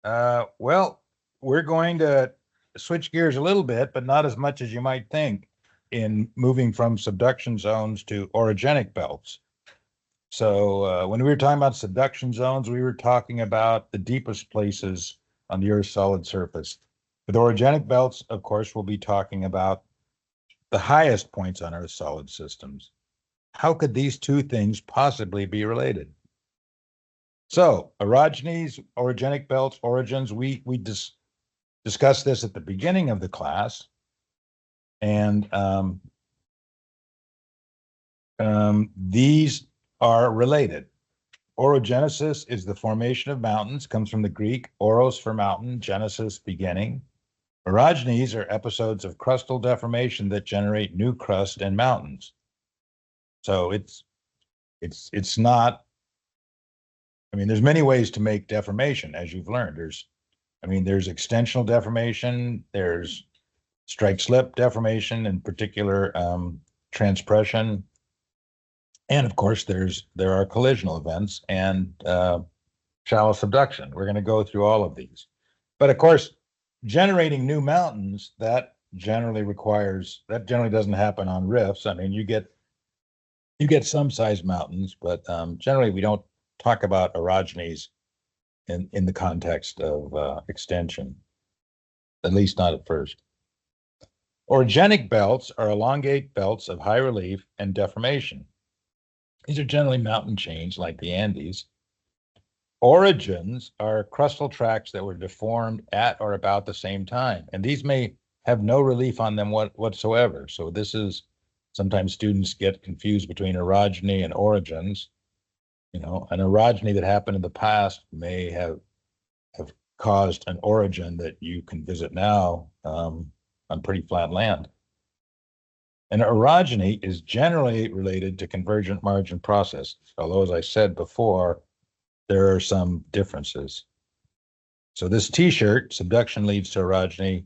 Well, we're going to switch gears a little bit, but not as much as you might think in moving from subduction zones to orogenic belts. So when we were talking about subduction zones, we were talking about the deepest places on the Earth's solid surface. With orogenic belts, of course, we'll be talking about the highest points on Earth's solid systems. How could these two things possibly be related? So orogenies, orogenic belts, orogens, we discussed this at the beginning of the class. And these are related. Orogenesis is the formation of mountains, comes from the Greek, oros for mountain, genesis, beginning. Orogenies are episodes of crustal deformation that generate new crust and mountains. So it's not, I mean, there's many ways to make deformation, as you've learned. There's extensional deformation, there's strike slip deformation, in particular transpression. And of course, there are collisional events and shallow subduction. We're going to go through all of these. But of course, generating new mountains, that generally doesn't happen on rifts. I mean, you get some size mountains, but generally we don't talk about orogenies in the context of extension, at least not at first. Orogenic belts are elongate belts of high relief and deformation. These are generally mountain chains like the Andes. Orogens are crustal tracts that were deformed at or about the same time, and these may have no relief on them whatsoever. So this is, sometimes students get confused between orogeny and orogens. You know, an orogeny that happened in the past may have caused an orogen that you can visit now on pretty flat land. An orogeny is generally related to convergent margin processes, although, as I said before, there are some differences. So this T-shirt, subduction leads to orogeny,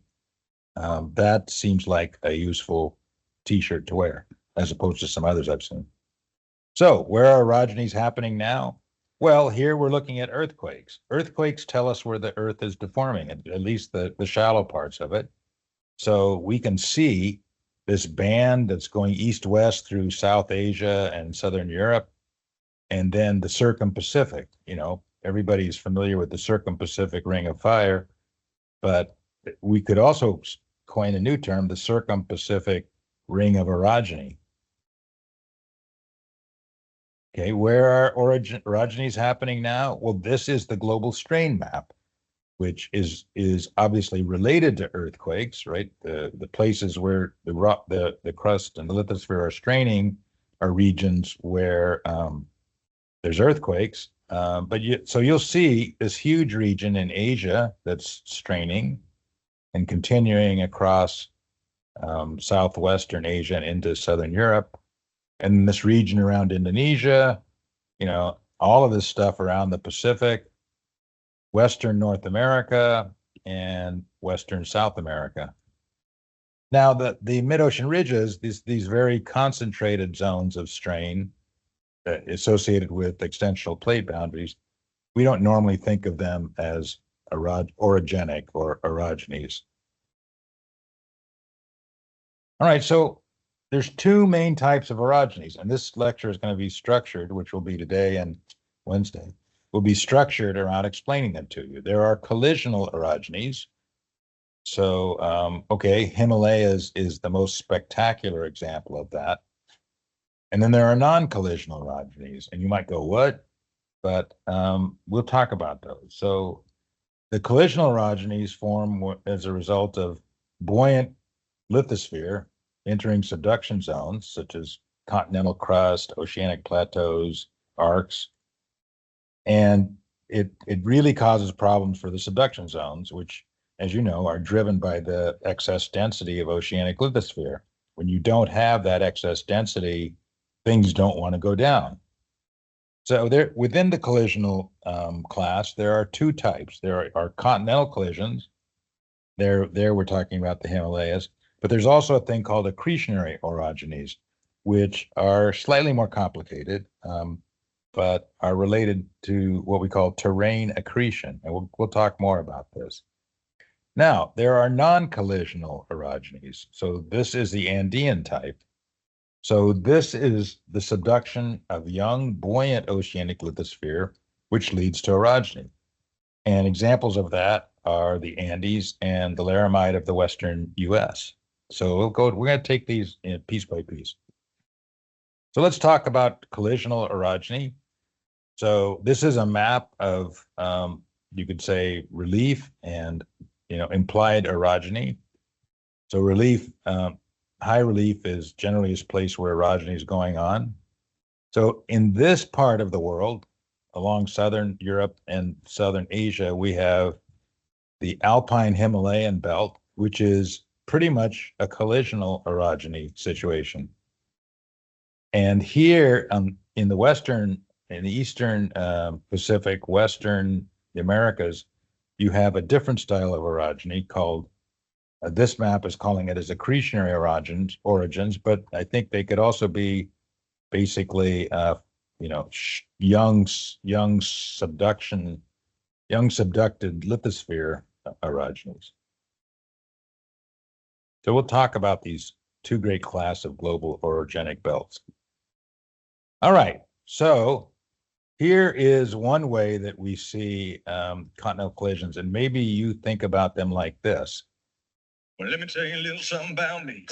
that seems like a useful T-shirt to wear, as opposed to some others I've seen. So where are orogenies happening now? Well, here we're looking at earthquakes. Earthquakes tell us where the Earth is deforming, at least the shallow parts of it. So we can see this band that's going east-west through South Asia and Southern Europe, and then the Circum-Pacific. You know, everybody's familiar with the Circum-Pacific Ring of Fire, but we could also coin a new term, the Circum-Pacific Ring of Orogeny. Okay, where are orogenies happening now? Well, this is the global strain map, which is obviously related to earthquakes, right? The places where the crust and the lithosphere are straining are regions where there's earthquakes. So you'll see this huge region in Asia that's straining and continuing across southwestern Asia and into southern Europe. And this region around Indonesia, you know, all of this stuff around the Pacific, Western North America, and Western South America. Now, the mid-ocean ridges, these very concentrated zones of strain associated with extensional plate boundaries, we don't normally think of them as orogenic or orogenies. All right, so there's two main types of orogenies, and this lecture is going to be structured, which will be today and Wednesday, will be structured around explaining them to you. There are collisional orogenies. So, okay, Himalayas is the most spectacular example of that. And then there are non-collisional orogenies, and you might go, what? But we'll talk about those. So the collisional orogenies form as a result of buoyant lithosphere entering subduction zones, such as continental crust, oceanic plateaus, arcs. And it really causes problems for the subduction zones, which, as you know, are driven by the excess density of oceanic lithosphere. When you don't have that excess density, things don't want to go down. So there, within the collisional class, there are two types. There are continental collisions. There we're talking about the Himalayas, but there's also a thing called accretionary orogenies, which are slightly more complicated. but are related to what we call terrain accretion. And we'll talk more about this. Now, there are non-collisional orogenies. So this is the Andean type. So this is the subduction of young, buoyant oceanic lithosphere, which leads to orogeny. And examples of that are the Andes and the laramide of the western U.S. So we're going to take these piece by piece. So let's talk about collisional orogeny. So this is a map of, you could say, relief and implied orogeny. So relief, high relief is generally a place where orogeny is going on. So in this part of the world, along southern Europe and southern Asia, we have the Alpine Himalayan belt, which is pretty much a collisional orogeny situation. And here in the eastern Pacific, western the Americas, you have a different style of orogeny called, this map is calling it as accretionary orogens, but I think they could also be basically, young subducted lithosphere orogenies. So we'll talk about these two great class of global orogenic belts. All right, so here is one way that we see continental collisions, and maybe you think about them like this. Well, let me tell you a little something about me.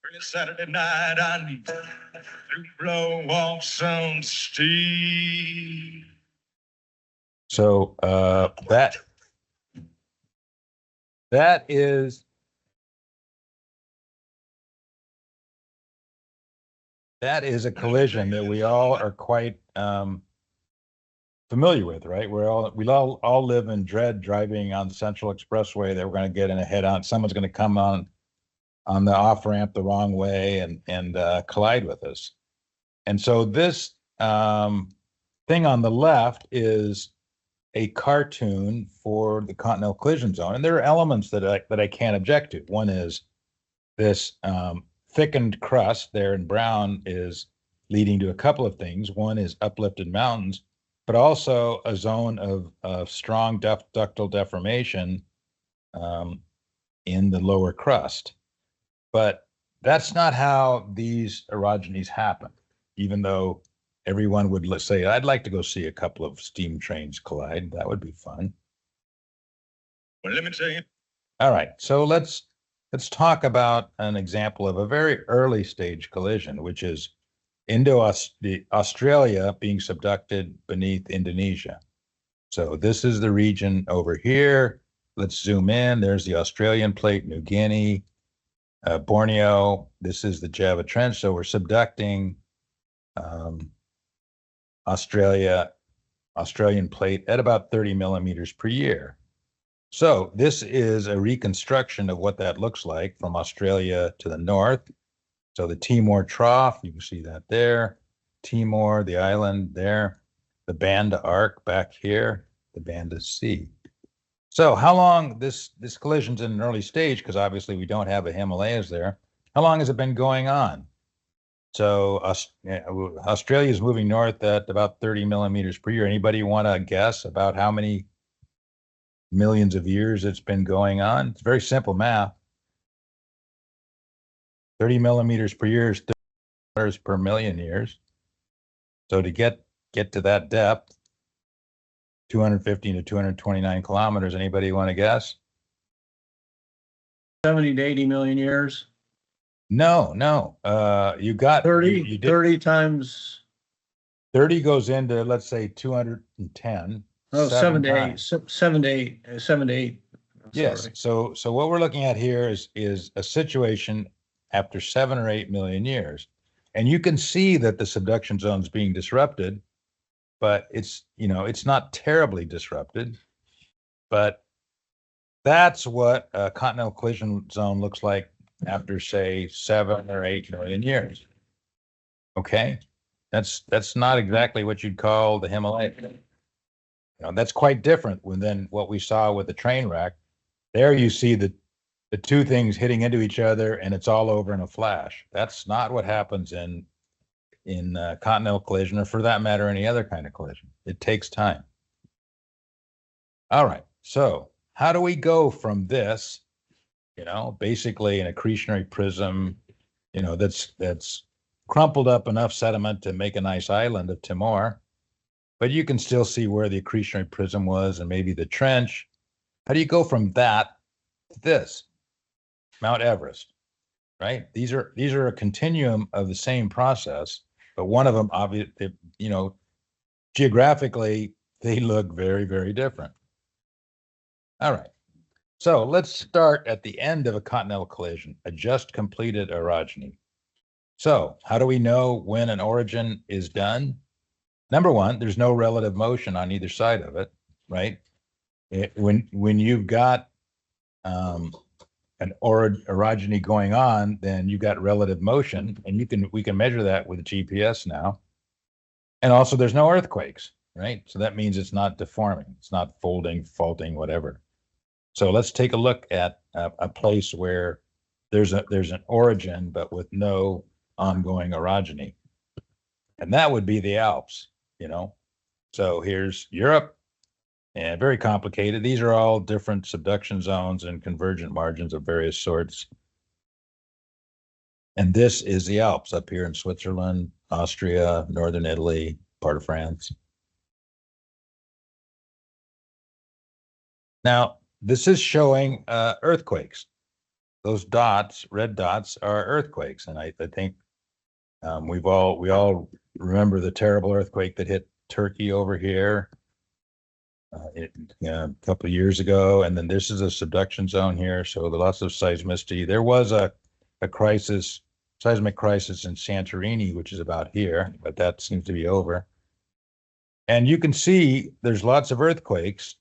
Early Saturday night, I need to blow off some steam. So that is a collision that we all are quite familiar with, right? We all live in dread driving on the Central Expressway that we're going to get in a head-on. Someone's going to come on the off-ramp the wrong way and collide with us. And so this thing on the left is a cartoon for the continental collision zone, and there are elements that I can't object to. One is this thickened crust there in brown is leading to a couple of things. One is uplifted mountains, but also a zone of strong ductile deformation in the lower crust. But that's not how these orogenies happen, even though everyone would say, I'd like to go see a couple of steam trains collide. That would be fun. Well, let me tell you. All right, so let's talk about an example of a very early stage collision, which is Australia being subducted beneath Indonesia. So this is the region over here. Let's zoom in. There's the Australian plate, New Guinea, Borneo. This is the Java Trench. So we're subducting Australian plate at about 30 millimeters per year. So this is a reconstruction of what that looks like from Australia to the north. So the Timor Trough, you can see that there. Timor, the island there. The Banda Arc back here, the Banda Sea. So how long, this collision's in an early stage, because obviously we don't have a Himalayas there. How long has it been going on? So Australia is moving north at about 30 millimeters per year. Anybody want to guess about how many millions of years it's been going on? It's very simple math. 30 millimeters per year is 30 meters per million years. So to get to that depth, 215 to 229 kilometers, anybody want to guess? 70 to 80 million years. No. You got 30, 30 times. 30 goes into, let's say, 210. Oh, 7 to 8. 7 to 8. Yes. So what we're looking at here is a situation after 7 or 8 million years. And you can see that the subduction zone is being disrupted, but it's not terribly disrupted. But that's what a continental collision zone looks like after, say, 7 or 8 million years. Okay? That's not exactly what you'd call the Himalayas. That's quite different than what we saw with the train wreck. There you see the two things hitting into each other and it's all over in a flash. That's not what happens in in continental collision, or for that matter, any other kind of collision. It takes time. All right, so how do we go from this, basically an accretionary prism, that's crumpled up enough sediment to make a nice island of Timor, but you can still see where the accretionary prism was and maybe the trench. How do you go from that to this, Mount Everest, right? These are a continuum of the same process, but one of them, obviously, geographically, they look very, very different. All right. So let's start at the end of a continental collision, a just completed orogeny. So how do we know when an orogen is done? Number one, there's no relative motion on either side of it, right? When you've got an orogeny going on, then you've got relative motion, and we can measure that with GPS now. And also, there's no earthquakes, right? So that means it's not deforming, it's not folding, faulting, whatever. So let's take a look at a place where there's an orogen, but with no ongoing orogeny. And that would be the Alps, So here's Europe, and very complicated. These are all different subduction zones and convergent margins of various sorts. And this is the Alps up here in Switzerland, Austria, northern Italy, part of France. Now, this is showing earthquakes. Those dots, red dots, are earthquakes, and I think we all remember the terrible earthquake that hit Turkey over here a couple of years ago, and then this is a subduction zone here, so there's lots of seismicity. There was a seismic crisis in Santorini, which is about here, but that seems to be over. And you can see there's lots of earthquakes,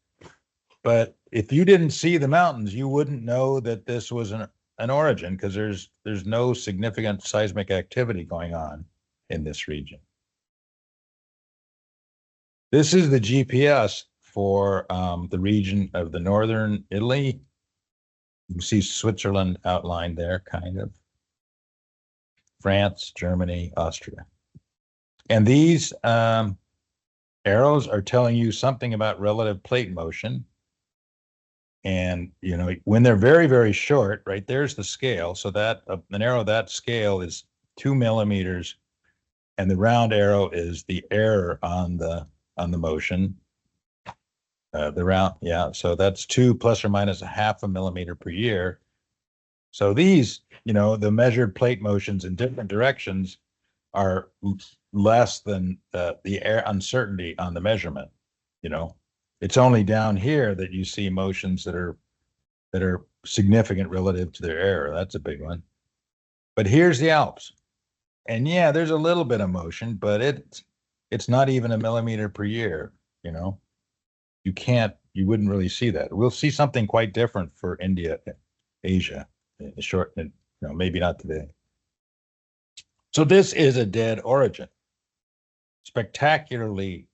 but if you didn't see the mountains, you wouldn't know that this was an orogen, because there's no significant seismic activity going on in this region. This is the GPS for the region of the northern Italy. You can see Switzerland outlined there, kind of. France, Germany, Austria. And these arrows are telling you something about relative plate motion. And, when they're very, very short, right, there's the scale. So that an arrow that scale is 2 millimeters, and the round arrow is the error on the motion. So that's 2 plus or minus a half a millimeter per year. So these, the measured plate motions in different directions are less than the air uncertainty on the measurement. It's only down here that you see motions that are significant relative to their error. That's a big one. But here's the Alps. And yeah, there's a little bit of motion, but it's not even a millimeter per year, You wouldn't really see that. We'll see something quite different for India, Asia, in the short, maybe not today. So this is a dead orogen. Spectacularly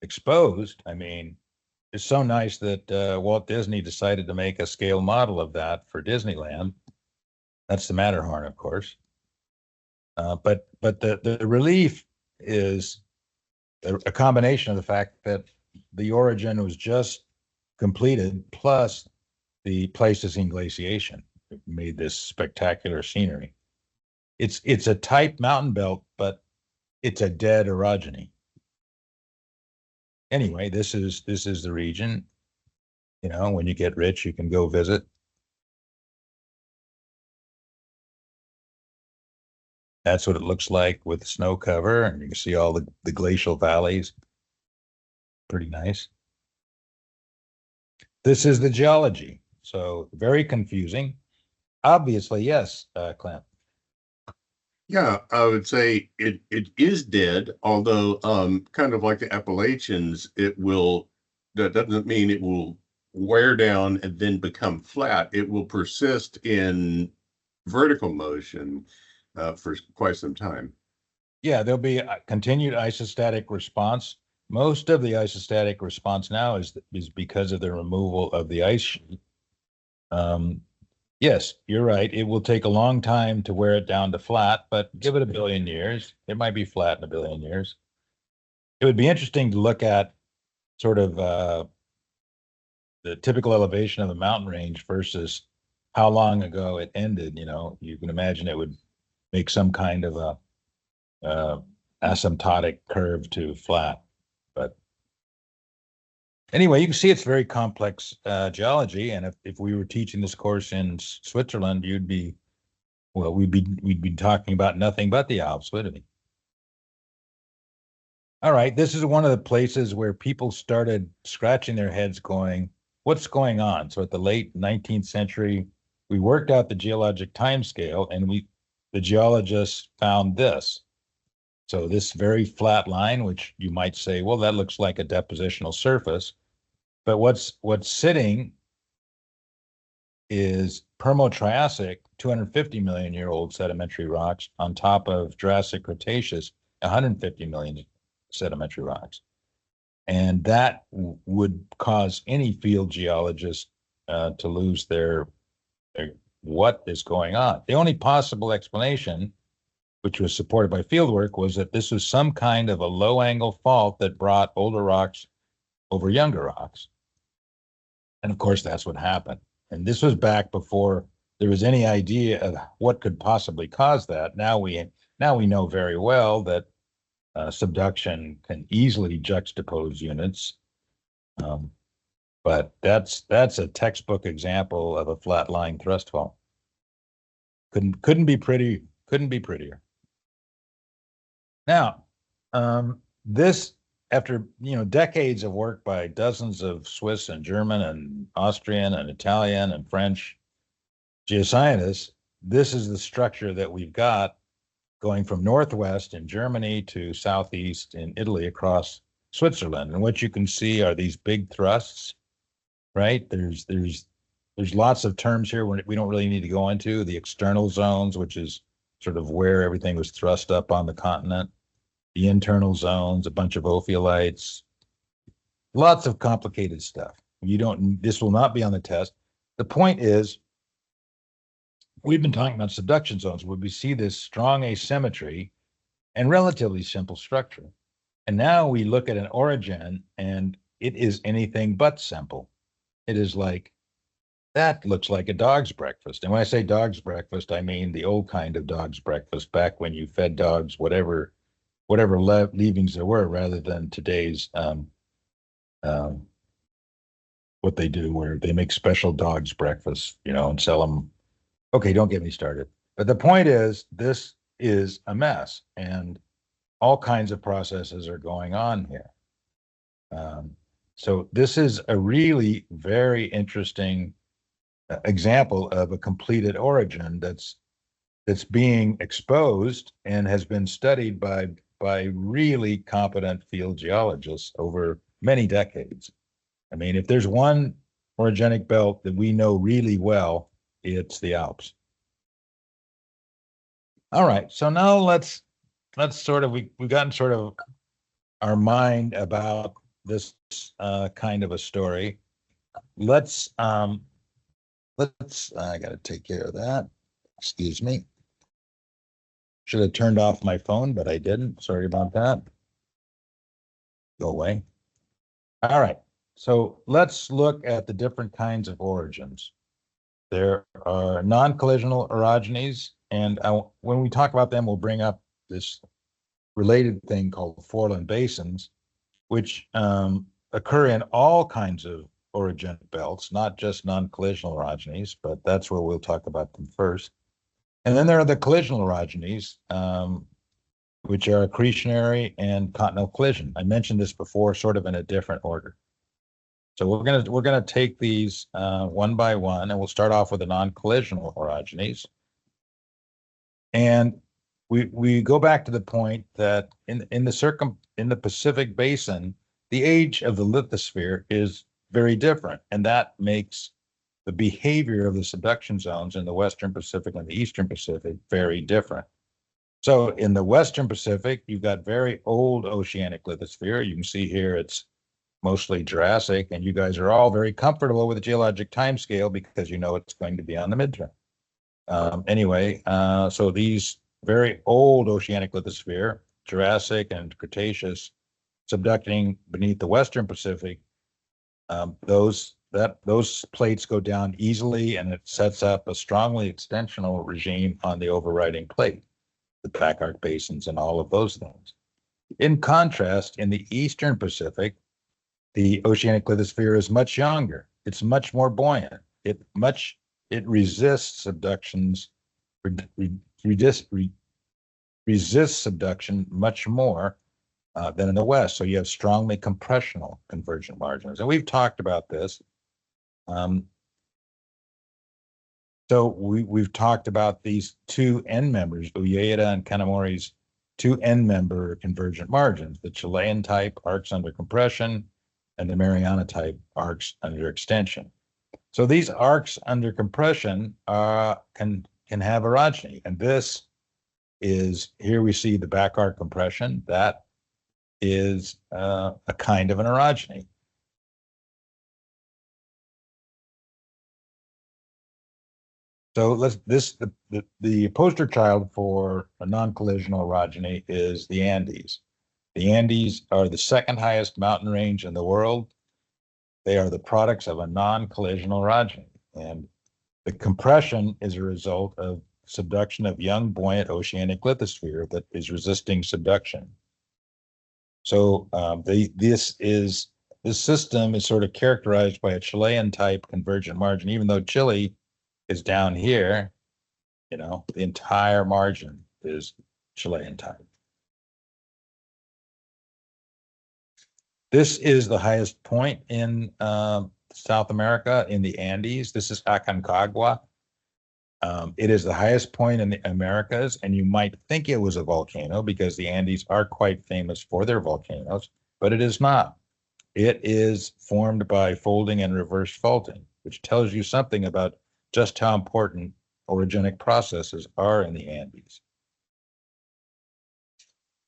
exposed. I mean, it's so nice that Walt Disney decided to make a scale model of that for Disneyland. That's the Matterhorn, of course. But the relief is a combination of the fact that the orogen was just completed, plus the Pleistocene glaciation. It made this spectacular scenery. It's a tight mountain belt, but it's a dead orogeny. Anyway, this is the region. When you get rich, you can go visit. That's what it looks like with the snow cover, and you can see all the glacial valleys. Pretty nice. This is the geology. So very confusing. Obviously, yes, Clint. Yeah, I would say it is dead, although kind of like the Appalachians, that doesn't mean it will wear down and then become flat. It will persist in vertical motion for quite some time. Yeah, there'll be a continued isostatic response. Most of the isostatic response now is because of the removal of the ice sheet. Yes, you're right. It will take a long time to wear it down to flat, but give it a billion years. It might be flat in a billion years. It would be interesting to look at sort of the typical elevation of the mountain range versus how long ago it ended. You know, you can imagine it would make some kind of a asymptotic curve to flat. But anyway, you can see it's very complex geology. And if we were teaching this course in Switzerland, you'd be, well, we'd be talking about nothing but the Alps, wouldn't we? All right, this is one of the places where people started scratching their heads going, what's going on? So at the late 19th century, we worked out the geologic timescale, and the geologists found this. So this very flat line, which you might say, well, that looks like a depositional surface, but what's sitting is Permo-Triassic, 250 million year old sedimentary rocks on top of Jurassic Cretaceous, 150 million sedimentary rocks. And that would cause any field geologist to lose their what is going on. The only possible explanation, which was supported by fieldwork, was that this was some kind of a low angle fault that brought older rocks over younger rocks. And of course, that's what happened. And this was back before there was any idea of what could possibly cause that. Now we know very well that subduction can easily juxtapose units. But that's a textbook example of a flat line thrust fault. Couldn't be prettier. Now, this, after decades of work by dozens of Swiss and German and Austrian and Italian and French geoscientists, this is the structure that we've got going from northwest in Germany to southeast in Italy across Switzerland. And what you can see are these big thrusts, right? There's lots of terms here we don't really need to go into. The external zones, which is sort of where everything was thrust up on the continent. The internal zones, a bunch of ophiolites, lots of complicated stuff. This will not be on the test. The point is, we've been talking about subduction zones where we see this strong asymmetry and relatively simple structure. And now we look at an orogen and it is anything but simple. It is like, that looks like a dog's breakfast. And when I say dog's breakfast, I mean the old kind of dog's breakfast, back when you fed dogs whatever leavings there were, rather than today's what they do, where they make special dogs breakfast, and sell them. Okay, don't get me started. But the point is, this is a mess, and all kinds of processes are going on here. So this is a really very interesting example of a completed orogen that's being exposed and has been studied by really competent field geologists over many decades. I mean, if there's one orogenic belt that we know really well, it's the Alps. All right, so now let's sort of, we've gotten sort of our mind about this kind of a story. I got to take care of that. Excuse me. Should have turned off my phone, but I didn't. Sorry about that. Go away. All right. So let's look at the different kinds of orogens. There are non-collisional orogenies, and when we talk about them, we'll bring up this related thing called Foreland basins, which occur in all kinds of orogenic belts, not just non-collisional orogenies, but that's where we'll talk about them first. And then there are the collisional orogenies, which are accretionary and continental collision. I mentioned this before, sort of in a different order. So we're gonna take these one by one, and we'll start off with the non-collisional orogenies. And we go back to the point that in the Pacific Basin, the age of the lithosphere is very different, and that makes the behavior of the subduction zones in the Western Pacific and the Eastern Pacific very different. So in the Western Pacific, you've got very old oceanic lithosphere. You can see here it's mostly Jurassic, and you guys are all very comfortable with the geologic timescale because you know it's going to be on the midterm. Anyway, so these very old oceanic lithosphere, Jurassic and Cretaceous, subducting beneath the Western Pacific, those plates go down easily, and it sets up a strongly extensional regime on the overriding plate, the back arc basins and all of those things. In contrast, in the Eastern Pacific, the oceanic lithosphere is much younger. It's much more buoyant. It resists subductions, resists subduction much more than in the West. So you have strongly compressional convergent margins. And we've talked about this. So we've talked about these two end members, Ueda and Kanamori's two end member convergent margins, the Chilean type arcs under compression and the Mariana type arcs under extension. So these arcs under compression can have orogeny. And this is, here we see the back arc compression. That is a kind of an orogeny. So the poster child for a non-collisional orogeny is the Andes. The Andes are the second highest mountain range in the world. They are the products of a non-collisional orogeny. And the compression is a result of subduction of young buoyant oceanic lithosphere that is resisting subduction. So this system is sort of characterized by a Chilean type convergent margin, even though Chile is down here, you know, the entire margin is Chilean type. This is the highest point in South America, in the Andes. This is Aconcagua. It is the highest point in the Americas, and you might think it was a volcano because the Andes are quite famous for their volcanoes, but it is not. It is formed by folding and reverse faulting, which tells you something about just how important orogenic processes are in the Andes.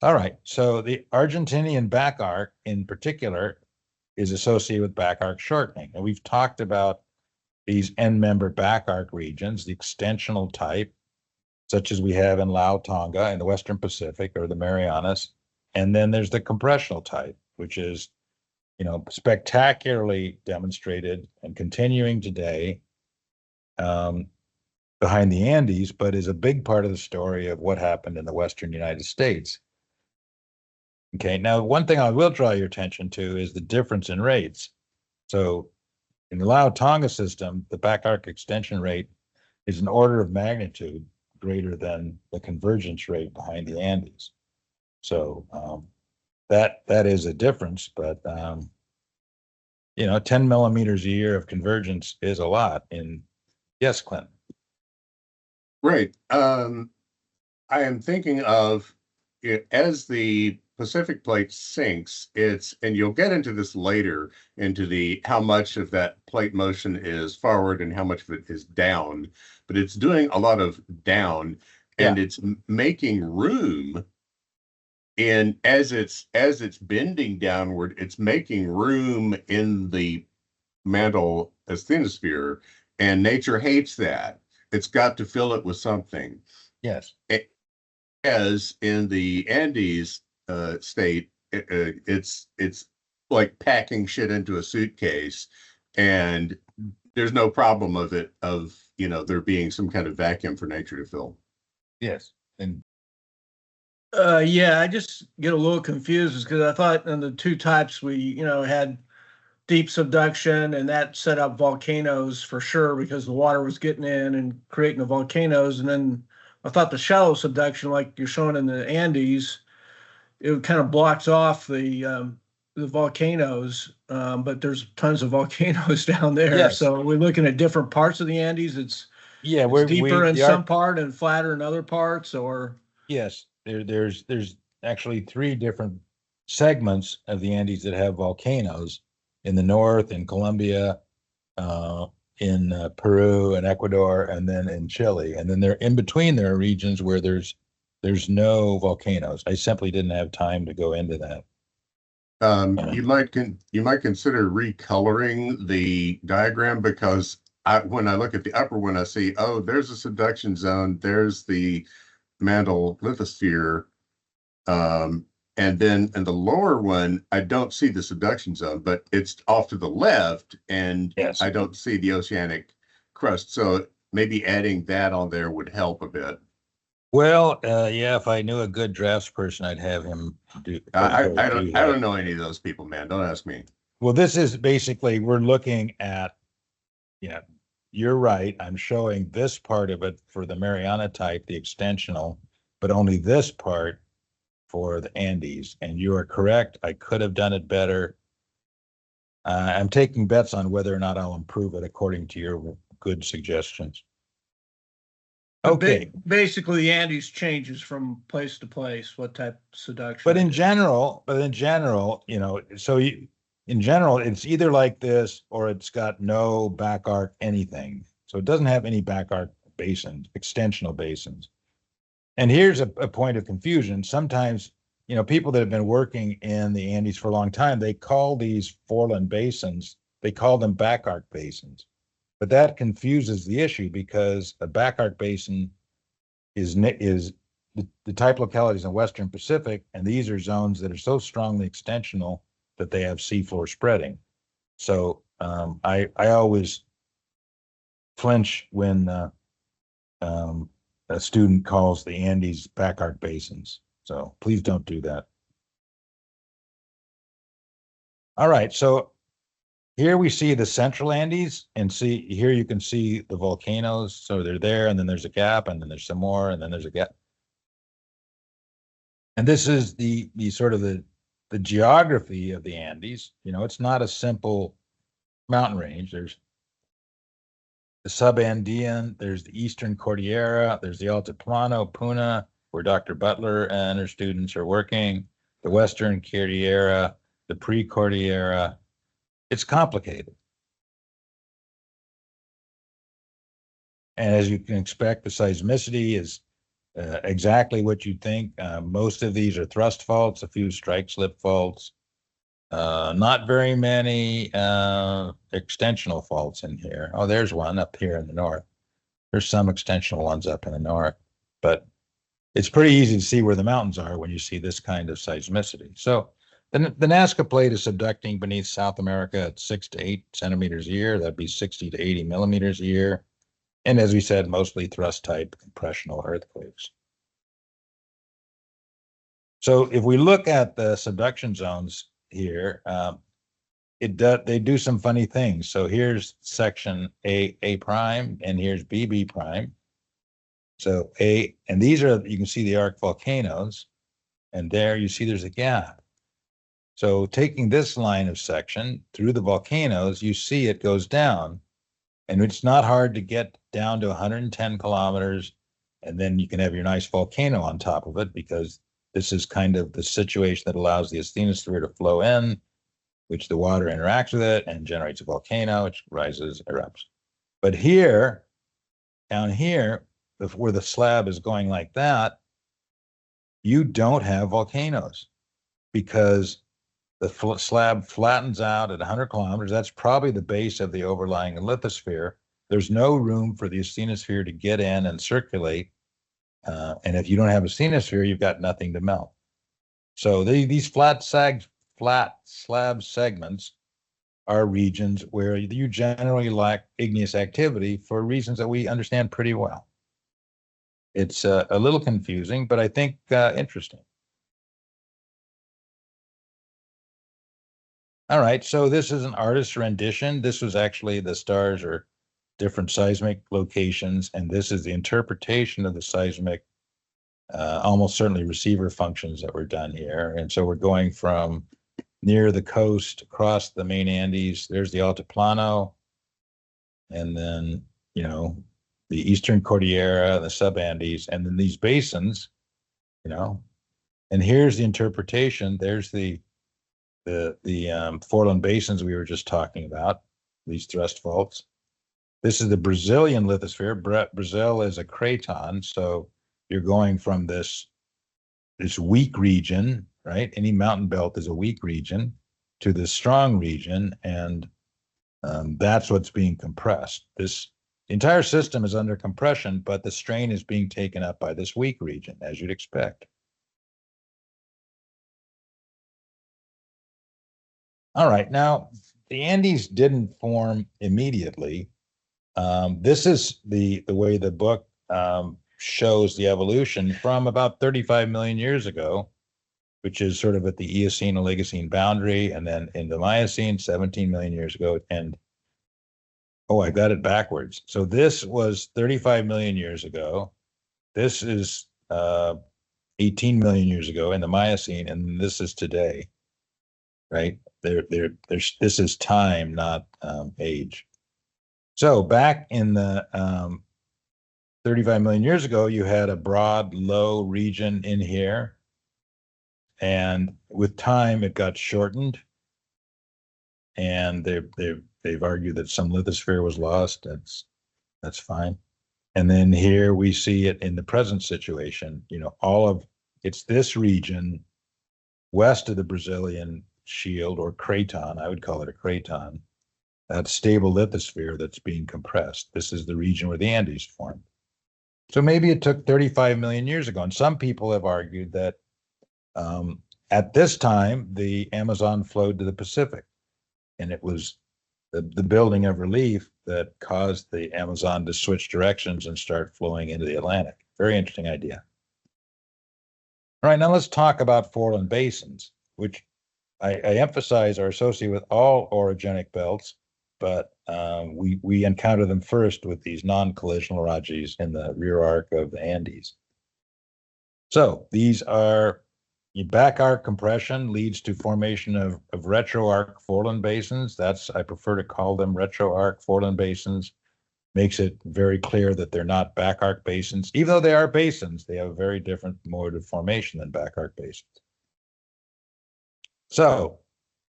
All right, so the Argentinian back arc in particular is associated with back arc shortening. And we've talked about these end member back arc regions, the extensional type, such as we have in Lao Tonga in the Western Pacific or the Marianas. And then there's the compressional type, which is, you know, spectacularly demonstrated and continuing today behind the Andes, but is a big part of the story of what happened in the Western United States. Okay, now one thing I will draw your attention to is the difference in rates. So in the Lao Tonga system, the back arc extension rate is an order of magnitude greater than the convergence rate behind the Andes. So that is a difference, but you know, 10 millimeters a year of convergence is a lot. Yes, Clint. Right. I am thinking of it as the Pacific plate sinks, and you'll get into this later, into the how much of that plate motion is forward and how much of it is down, but it's doing a lot of down, and it's making room. And as it's bending downward, it's making room in the mantle asthenosphere, and nature hates that. It's got to fill it with something. Yes. As in the Andes state, it's like packing shit into a suitcase, and there's no problem of there being some kind of vacuum for nature to fill. Yes. And yeah, I just get a little confused because I thought in the two types we, had deep subduction, and that set up volcanoes for sure because the water was getting in and creating the volcanoes. And then I thought the shallow subduction, like you're showing in the Andes, it kind of blocks off the volcanoes, but there's tons of volcanoes down there. Yes. So we're looking at different parts of the Andes. It's deeper in some part and flatter in other parts, or yes, there's actually three different segments of the Andes that have volcanoes. In the north, in Colombia, in Peru and Ecuador, and then in Chile. And then in between, there are regions where there's no volcanoes. I simply didn't have time to go into that. You might consider recoloring the diagram, because when I look at the upper one, I see, oh, there's a subduction zone, there's the mantle lithosphere. And then in the lower one, I don't see the subduction zone, but it's off to the left, and Yes. I don't see the oceanic crust. So maybe adding that on there would help a bit. Well, yeah, if I knew a good drafts person, I'd have him do. I do I that. don't know any of those people, man. Don't ask me. Well, this is basically, we're looking at, yeah, you're right. I'm showing this part of it for the Mariana type, the extensional, but only this part for the Andes. And you are correct. I could have done it better. I'm taking bets on whether or not I'll improve it according to your good suggestions. Okay. Basically, the Andes changes from place to place, what type of subduction. But in general, you know, so in general, it's either like this or it's got no back arc anything. So it doesn't have any back arc basins, extensional basins. And here's a point of confusion. Sometimes, you know, people that have been working in the Andes for a long time, they call these Foreland basins, they call them back arc basins. But that confuses the issue, because a back arc basin is the type localities in Western Pacific, and these are zones that are so strongly extensional that they have seafloor spreading. So I always flinch when a student calls the Andes back arc basins. So please don't do that. All right, so here we see the central Andes, and see here you can see the volcanoes. So they're there, and then there's a gap, and then there's some more, and then there's a gap. And this is the sort of the geography of the Andes. You know, it's not a simple mountain range. There's the Subandean, there's the Eastern Cordillera, there's the Altiplano, Puna, where Dr. Butler and her students are working, the Western Cordillera, the Pre-Cordillera. It's complicated. And as you can expect, the seismicity is exactly what you'd think. Most of these are thrust faults, a few strike slip faults, not very many extensional faults in here. Oh, there's one up here in the north. There's some extensional ones up in the north, but it's pretty easy to see where the mountains are when you see this kind of seismicity. So the Nazca Plate is subducting beneath South America at 6 to 8 centimeters a year. That'd be 60 to 80 millimeters a year. And as we said, mostly thrust type compressional earthquakes. So if we look at the subduction zones here, they do some funny things. So here's section A prime, and here's B prime. So and these are, you can see the arc volcanoes, and there you see there's a gap. So taking this line of section through the volcanoes, you see it goes down, and it's not hard to get down to 110 kilometers, and then you can have your nice volcano on top of it, because this is kind of the situation that allows the asthenosphere to flow in, which the water interacts with it and generates a volcano, which rises, erupts. But here, down here, where the slab is going like that, you don't have volcanoes, because the slab flattens out at 100 kilometers. That's probably the base of the overlying lithosphere. There's no room for the asthenosphere to get in and circulate. And if you don't have a asthenosphere, you've got nothing to melt. So these flat slab segments are regions where you generally lack igneous activity for reasons that we understand pretty well. It's a little confusing, but I think interesting. All right, so this is an artist's rendition. This was actually, the stars are different seismic locations, and this is the interpretation of the seismic, almost certainly receiver functions that were done here. And so we're going from near the coast across the main Andes. There's the Altiplano, and then, you know, the Eastern Cordillera, the Subandes, and then these basins, you know. And here's the interpretation. There's the Foreland basins we were just talking about, these thrust faults. This is the Brazilian lithosphere. Brazil is a craton, so you're going from this weak region, right? Any mountain belt is a weak region to the strong region, and that's what's being compressed. This entire system is under compression, but the strain is being taken up by this weak region, as you'd expect. All right, now the Andes didn't form immediately. This is the way the book shows the evolution from about 35 million years ago, which is sort of at the Eocene-Oligocene boundary, and then in the Miocene, 17 million years ago, and oh, I got it backwards. So this was 35 million years ago. This is 18 million years ago in the Miocene, and this is today, right? This is time, not age. So back in the 35 million years ago, you had a broad, low region in here, and with time, it got shortened, and they've argued that some lithosphere was lost. That's fine. And then here we see it in the present situation. You know, it's this region west of the Brazilian Shield, or craton. I would call it a craton. That stable lithosphere that's being compressed. This is the region where the Andes formed. So maybe it took 35 million years ago. And some people have argued that at this time, the Amazon flowed to the Pacific. And it was the building of relief that caused the Amazon to switch directions and start flowing into the Atlantic. Very interesting idea. All right, now let's talk about Foreland basins, which I emphasize are associated with all orogenic belts, but we encounter them first with these non-collisional orogenies in the rear arc of the Andes. So these are back arc compression leads to formation of retro arc Foreland basins. I prefer to call them retro arc Foreland basins. Makes it very clear that they're not back arc basins. Even though they are basins, they have a very different mode of formation than back arc basins. So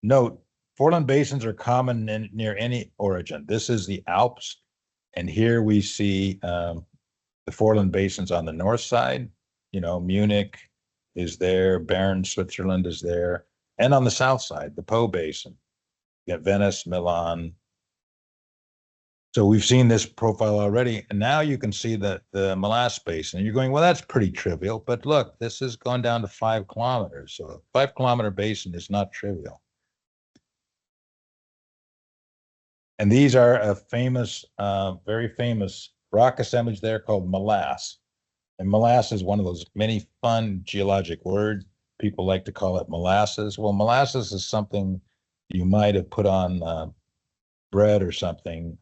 note, Foreland basins are common near any orogen. This is the Alps, and here we see the Foreland basins on the north side. You know, Munich is there, Bern, Switzerland is there, and on the south side, the Po basin. You got Venice, Milan. So we've seen this profile already, and now you can see the Molasse basin. And you're going, well, that's pretty trivial, but look, this has gone down to 5 kilometers. So a 5 kilometer basin is not trivial. And these are a famous, very famous rock assemblage there called molasse. And molasse is one of those many fun geologic words. People like to call it molasses. Well, molasses is something you might have put on bread or something.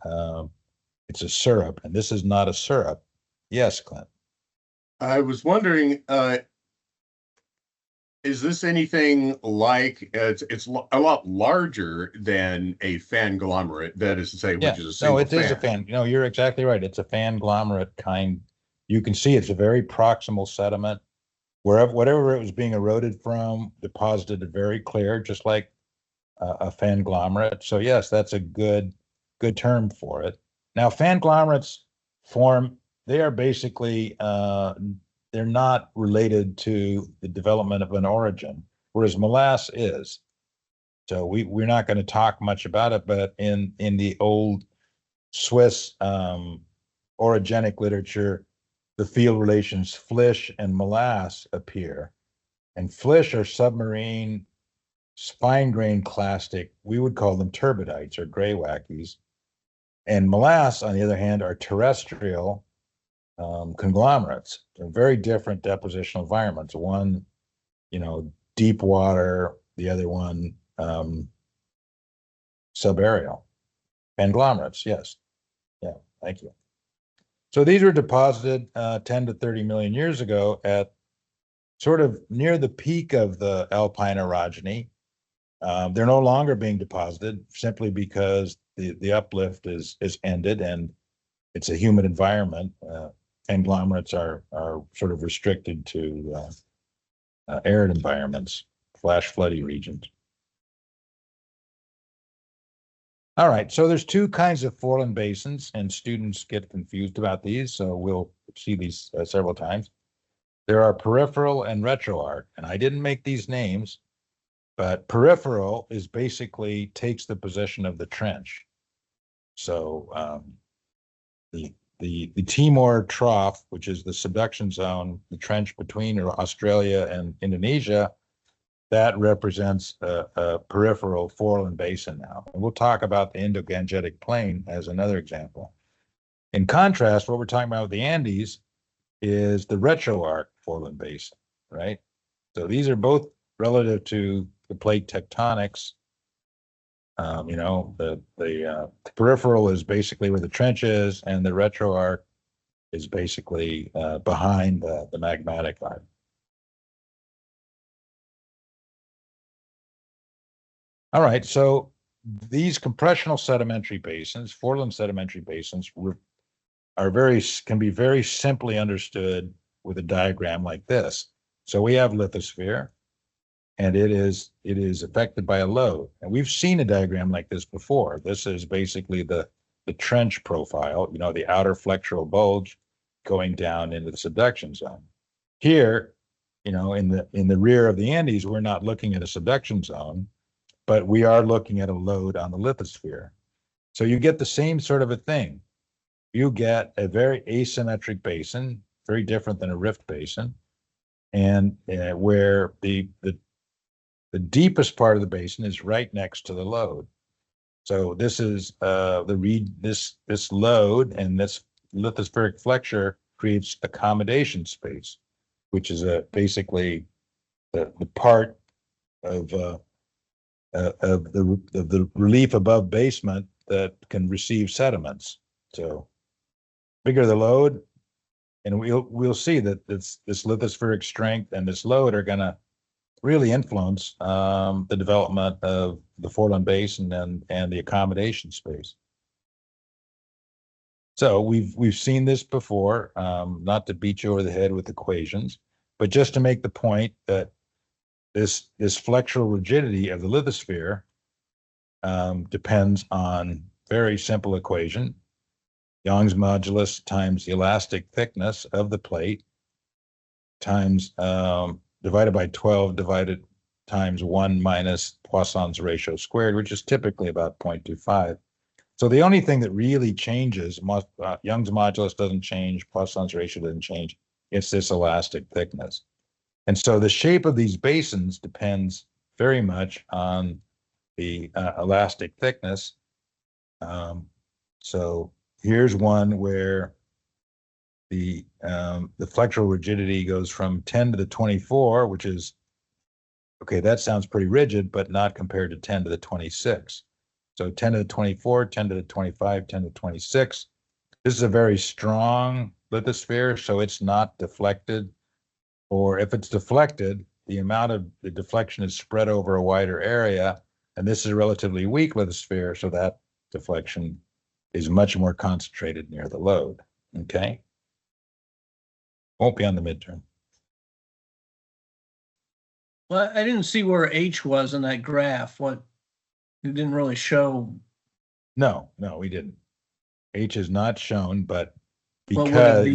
It's a syrup, and this is not a syrup. Yes, Clint. I was wondering, is this anything like it's a lot larger than a fanglomerate? That is to say, which is a single it is a fan. You know, you're exactly right. It's a fanglomerate kind. You can see it's a very proximal sediment. Whatever it was being eroded from, deposited it very clear, just like a fanglomerate. So yes, that's a good term for it. Now, fanglomerates form. They are basically they're not related to the development of an orogen, whereas molasse is. So we're not going to talk much about it, but in the old Swiss orogenic literature, the field relations flysch and molasse appear. And flysch are submarine, fine-grained clastic. We would call them turbidites or greywackies. And molasse, on the other hand, are terrestrial conglomerates. They're very different depositional environments. One, you know, deep water, the other one subaerial. Conglomerates, yes. Yeah, thank you. So these were deposited 10 to 30 million years ago at sort of near the peak of the alpine orogeny. They're no longer being deposited simply because the uplift is ended and it's a humid environment. Conglomerates are sort of restricted to arid environments, flash floody regions. All right, so there's 2 kinds of Foreland basins, and students get confused about these, so we'll see these several times. There are peripheral and retroarc, and I didn't make these names, but peripheral is basically takes the position of the trench. So the Timor Trough, which is the subduction zone, the trench between Australia and Indonesia, that represents a peripheral Foreland basin now. And we'll talk about the Indo-Gangetic Plain as another example. In contrast, what we're talking about with the Andes is the retroarc Foreland basin, right? So these are both relative to the plate tectonics. The peripheral is basically where the trench is, and the retroarc is basically behind the magmatic line. All right, so these compressional sedimentary basins, Foreland sedimentary basins, can be very simply understood with a diagram like this. So we have lithosphere, and it is affected by a load. And we've seen a diagram like this before. This is basically the trench profile, the outer flexural bulge going down into the subduction zone. Here, in the rear of the Andes, we're not looking at a subduction zone, but we are looking at a load on the lithosphere. So you get the same sort of a thing. You get a very asymmetric basin, very different than a rift basin, and where the deepest part of the basin is right next to the load. So this is this load, and this lithospheric flexure creates accommodation space, which is basically the part of the relief above basement that can receive sediments. So bigger the load, and we'll see that this lithospheric strength and this load are going to really influence the development of the Foreland Basin and the accommodation space. So we've seen this before, not to beat you over the head with equations, but just to make the point that this flexural rigidity of the lithosphere depends on very simple equation: Young's modulus times the elastic thickness of the plate times divided by 12 divided times 1 minus Poisson's ratio squared, which is typically about 0.25. So the only thing that really changes, Young's modulus doesn't change, Poisson's ratio doesn't change, it's this elastic thickness. And so the shape of these basins depends very much on the elastic thickness. So here's one where the flexural rigidity goes from 10 to the 24, which is, okay, that sounds pretty rigid, but not compared to 10 to the 26. So 10 to the 24, 10 to the 25, 10 to the 26. This is a very strong lithosphere, so it's not deflected. Or if it's deflected, the amount of the deflection is spread over a wider area, and this is a relatively weak lithosphere, so that deflection is much more concentrated near the load, okay? Won't be on the midterm. Well, I didn't see where H was in that graph. It didn't really show. No, we didn't. H is not shown, but What would it because be?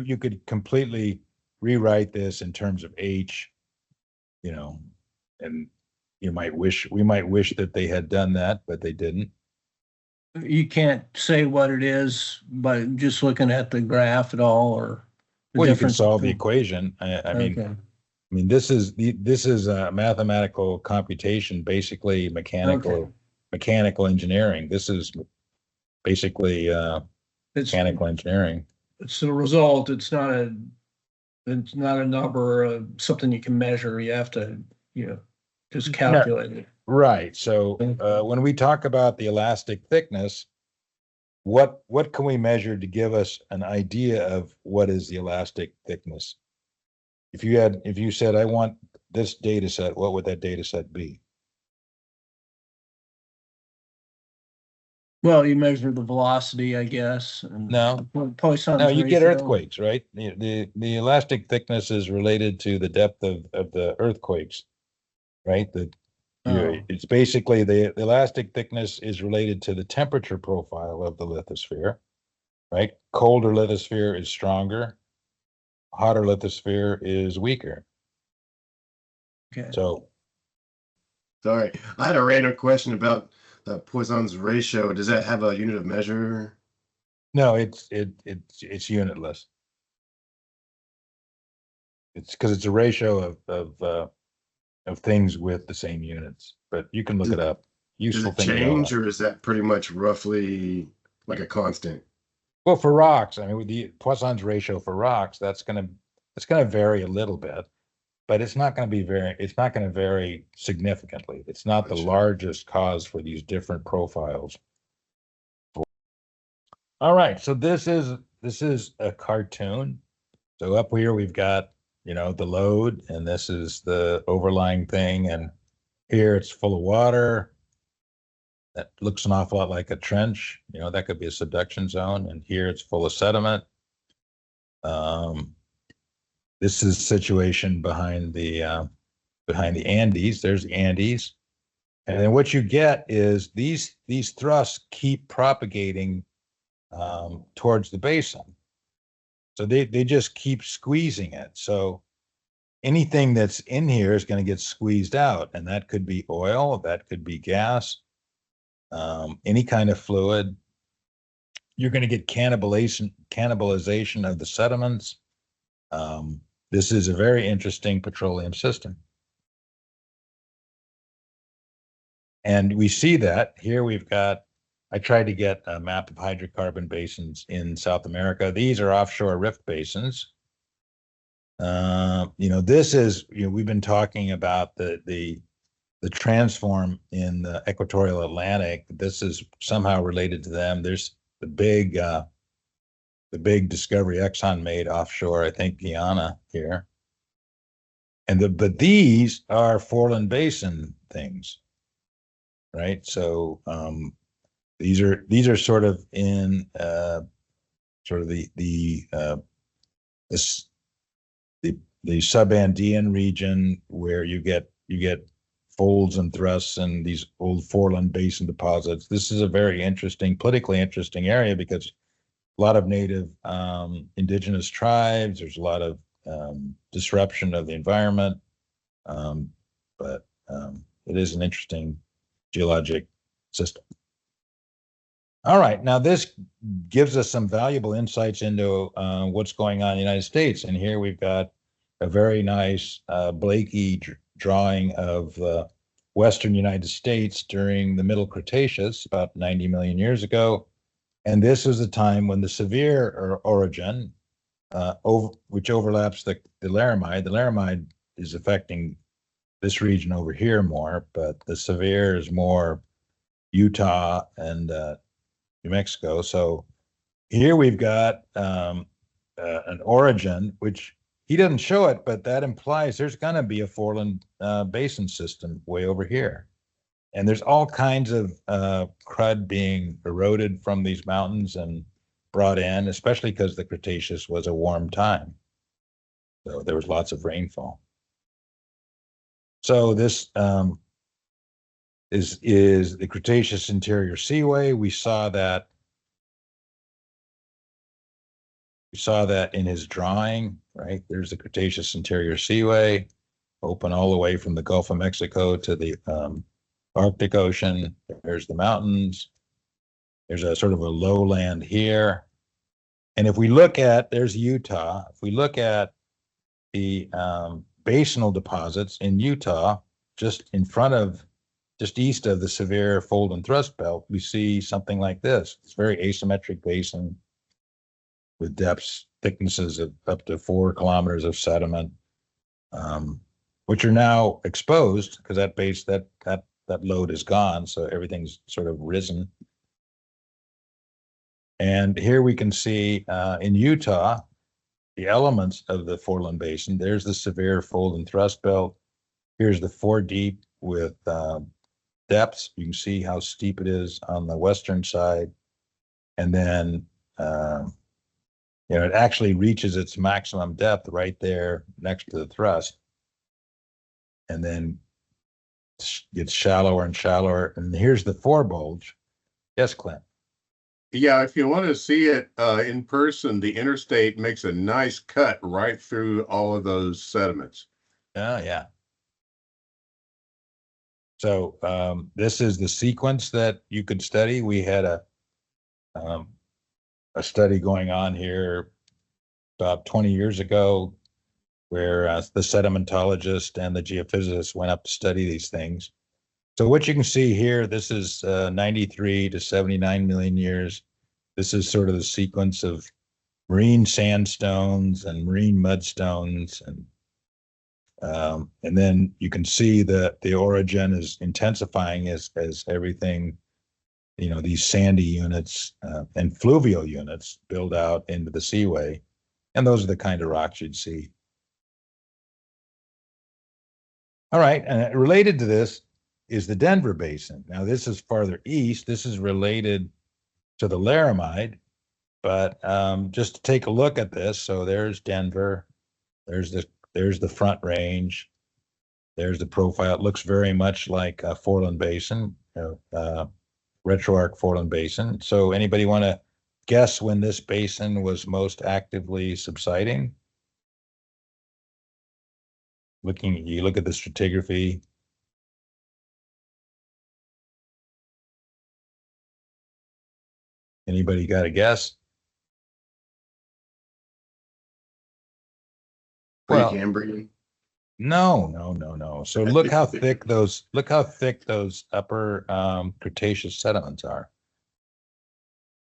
you could completely rewrite this in terms of H, and we might wish that they had done that, but they didn't. You can't say what it is by just looking at the graph at all, or the Well, you can difference solve the between- equation. Okay. I mean, this is a mathematical computation, basically mechanical engineering. This is basically mechanical engineering. It's the result. It's not a number, something you can measure. You have to, just calculate it. Right. So when we talk about the elastic thickness, what can we measure to give us an idea of what is the elastic thickness? If you said, I want this data set, what would that data set be? Well, you measure the velocity, I guess. And No. Poisson's No, you get ratio. earthquakes, right? The elastic thickness is related to the depth of the earthquakes, right? It's basically the elastic thickness is related to the temperature profile of the lithosphere, right? Colder lithosphere is stronger. hotter lithosphere is weaker. Okay. So Sorry, I had a random question about the Poisson's ratio. Does that have a unit of measure? no, it's unitless. It's because it's a ratio of things with the same units, but you can look it up. Does Useful it thing to know. change, or is that pretty much roughly like a constant? Well, for rocks, I mean, with the Poisson's ratio for rocks, it's gonna vary a little bit, but it's not going to vary significantly. It's not the Gotcha. largest cause for these different profiles. All right, so this is a cartoon. So up here we've got, the load, and this is the overlying thing, and here it's full of water. That looks an awful lot like a trench. That could be a subduction zone, and here it's full of sediment. This is situation behind the Andes. There's the Andes, and then what you get is these thrusts keep propagating towards the basin. So they just keep squeezing it. So anything that's in here is going to get squeezed out, and that could be oil, that could be gas, any kind of fluid. You're going to get cannibalization of the sediments. This is a very interesting petroleum system. And we see that here I tried to get a map of hydrocarbon basins in South America. These are offshore rift basins. This is, we've been talking about the transform in the equatorial Atlantic. This is somehow related to them. There's the big discovery Exxon made offshore, I think Guyana here. But these are Foreland Basin things, right? So these are sort of in sort of the Subandean region, where you get folds and thrusts and these old Foreland Basin deposits. This is a very politically interesting area because a lot of native indigenous tribes. There's a lot of disruption of the environment, but it is an interesting geologic system. All right, now this gives us some valuable insights into what's going on in the United States. And here we've got a very nice Blakey drawing of the Western United States during the Middle Cretaceous, about 90 million years ago. And this is the time when the severe orogen, which overlaps the Laramide is affecting this region over here more, but the severe is more Utah and New Mexico. So here we've got an orogen, which he doesn't show it, but that implies there's going to be a Foreland Basin system way over here. And there's all kinds of crud being eroded from these mountains and brought in, especially because the Cretaceous was a warm time. So there was lots of rainfall. So this is the Cretaceous Interior Seaway. We saw that in his drawing, right? There's the Cretaceous Interior Seaway, open all the way from the Gulf of Mexico to the Arctic Ocean. There's the mountains. There's a sort of a lowland here. And if we look at, there's Utah. If we look at the basinal deposits in Utah, just east of the severe fold and thrust belt, we see something like this. It's a very asymmetric basin with depths, thicknesses of up to 4 kilometers of sediment, which are now exposed because that load is gone. So everything's sort of risen. And here we can see in Utah, the elements of the Foreland Basin. There's the severe fold and thrust belt. Here's the 4 deep with depths. You can see how steep it is on the western side. And then, it actually reaches its maximum depth right there next to the thrust. And then gets shallower and shallower. And here's the forebulge. Yes, Clint. Yeah, if you want to see it in person, the interstate makes a nice cut right through all of those sediments. Oh, yeah. So this is the sequence that you could study. We had a study going on here about 20 years ago where the sedimentologist and the geophysicist went up to study these things. So what you can see here, this is 93 to 79 million years. This is sort of the sequence of marine sandstones and marine mudstones, and then you can see that the orogen is intensifying as everything, these sandy units and fluvial units build out into the seaway, and those are the kind of rocks you'd see. All right, and related to this is the Denver Basin. Now, this is farther east. This is related to the Laramide, but just to take a look at this, so there's Denver, there's the Front Range, there's the profile. It looks very much like a Foreland Basin, retroarc Foreland Basin. So anybody want to guess when this basin was most actively subsiding? You look at the stratigraphy. Anybody got a guess? Well, Precambrian. No. So look how thick those upper Cretaceous sediments are.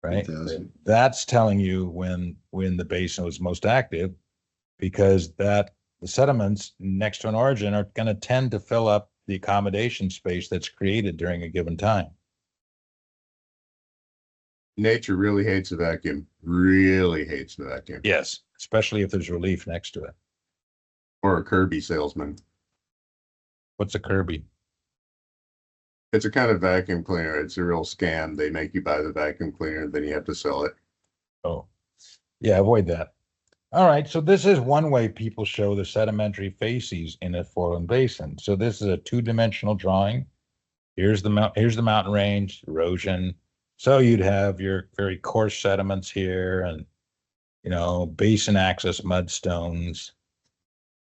Right? 3,000. That's telling you when the basin was most active, because the sediments next to an orogen are going to tend to fill up the accommodation space that's created during a given time. Nature really hates a vacuum. Really hates the vacuum. Yes, especially if there's relief next to it. Or a Kirby salesman. What's a Kirby? It's a kind of vacuum cleaner. It's a real scam. They make you buy the vacuum cleaner, then you have to sell it. Oh, yeah, avoid that. All right, so this is one way people show the sedimentary facies in a Foreland Basin. So this is a two-dimensional drawing. Here's the mountain range, erosion. So you'd have your very coarse sediments here, and basin axis mudstones.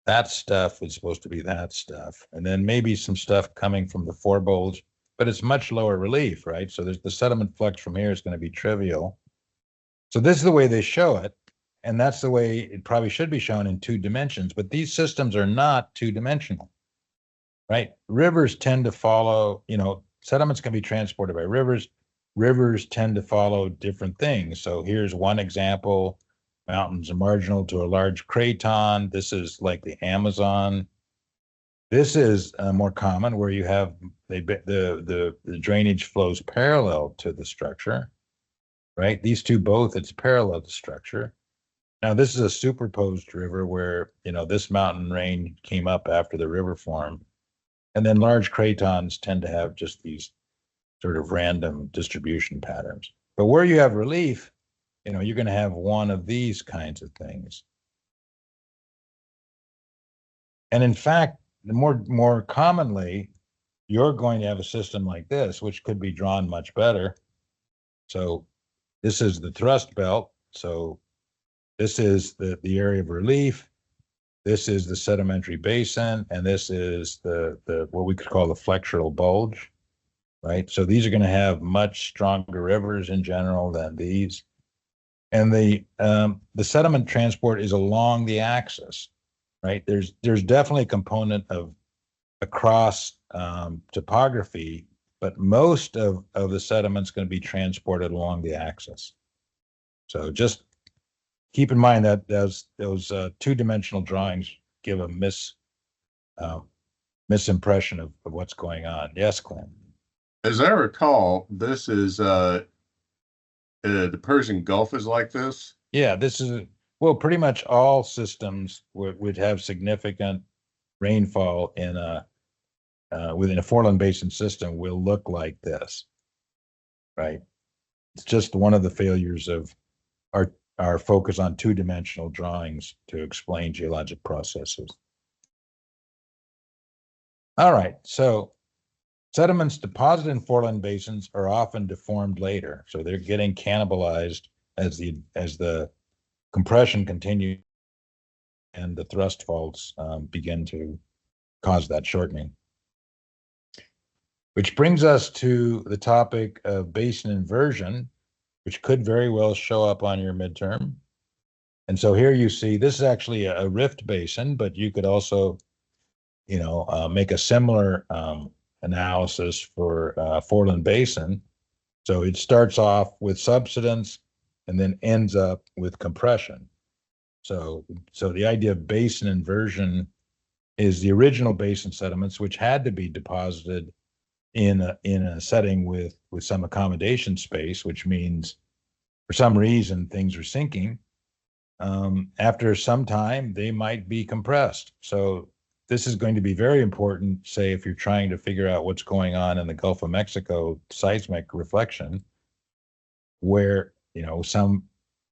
That stuff is supposed to be that stuff, and then maybe some stuff coming from the forebulge, but it's much lower relief, right? So there's the sediment flux from here is going to be trivial. So this is the way they show it, and that's the way it probably should be shown in 2 dimensions. But these systems are not 2-dimensional, right? Rivers tend to follow. Sediments can be transported by rivers. Rivers tend to follow different things. So here's one example. Mountains are marginal to a large craton. This is like the Amazon. This is more common, where you have the drainage flows parallel to the structure, right? These two both, it's parallel to structure. Now this is a superposed river where this mountain range came up after the river formed, and then large cratons tend to have just these sort of random distribution patterns. But where you have relief, you're going to have one of these kinds of things. And in fact, the more commonly, you're going to have a system like this, which could be drawn much better. So this is the thrust belt. So this is the area of relief. This is the sedimentary basin, and this is the what we could call the flexural bulge, right? So these are going to have much stronger rivers in general than these. And the sediment transport is along the axis, right? There's definitely a component of across topography, but most of the sediment's going to be transported along the axis. So just keep in mind that those 2-dimensional drawings give a misimpression of what's going on. Yes, Clint. As I recall, this is the Persian Gulf is like this. Yeah, this is pretty much all systems would have significant rainfall in within a Foreland Basin system will look like this, right? It's just one of the failures of our focus on 2-dimensional drawings to explain geologic processes. All right, so Sediments deposited in foreland basins are often deformed later, so they're getting cannibalized as the compression continues and the thrust faults begin to cause that shortening. Which brings us to the topic of basin inversion, which could very well show up on your midterm. And so here you see, this is actually a rift basin, but you could also, make a similar analysis for Foreland Basin. So it starts off with subsidence and then ends up with compression. So the idea of basin inversion is the original basin sediments, which had to be deposited in a setting with some accommodation space, which means for some reason things are sinking. After some time, they might be compressed. So this is going to be very important, say, if you're trying to figure out what's going on in the Gulf of Mexico seismic reflection, where,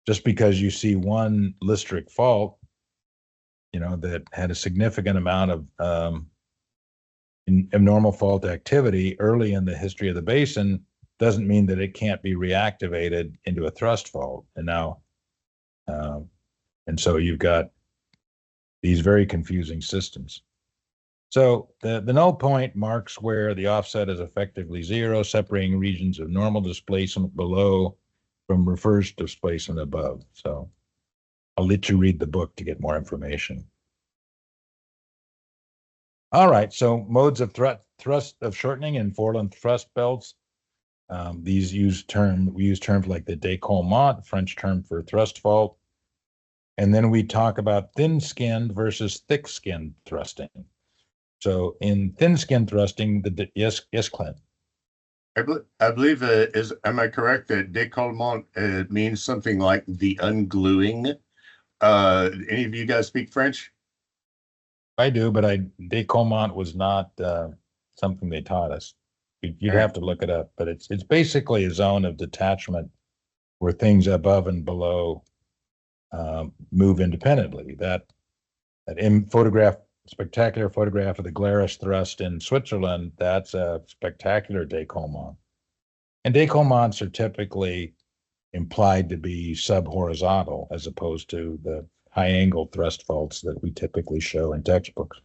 just because you see one listric fault, that had a significant amount of abnormal fault activity early in the history of the basin, doesn't mean that it can't be reactivated into a thrust fault. And so you've got these very confusing systems. So the null point marks where the offset is effectively zero, separating regions of normal displacement below from reverse displacement above. So I'll let you read the book to get more information. All right, so modes of thrust of shortening in foreland thrust belts. We use terms like the décollement, French term for thrust fault. And then we talk about thin-skinned versus thick-skinned thrusting. So in thin-skinned thrusting, yes, Clint. I believe am I correct that décollement means something like the ungluing? Any of you guys speak French? I do, but décollement was not something they taught us. You'd have to look it up, but it's basically a zone of detachment where things above and below move independently. That spectacular photograph of the Glarus thrust in Switzerland, that's a spectacular décollement. And décollements are typically implied to be subhorizontal as opposed to the high angle thrust faults that we typically show in textbooks.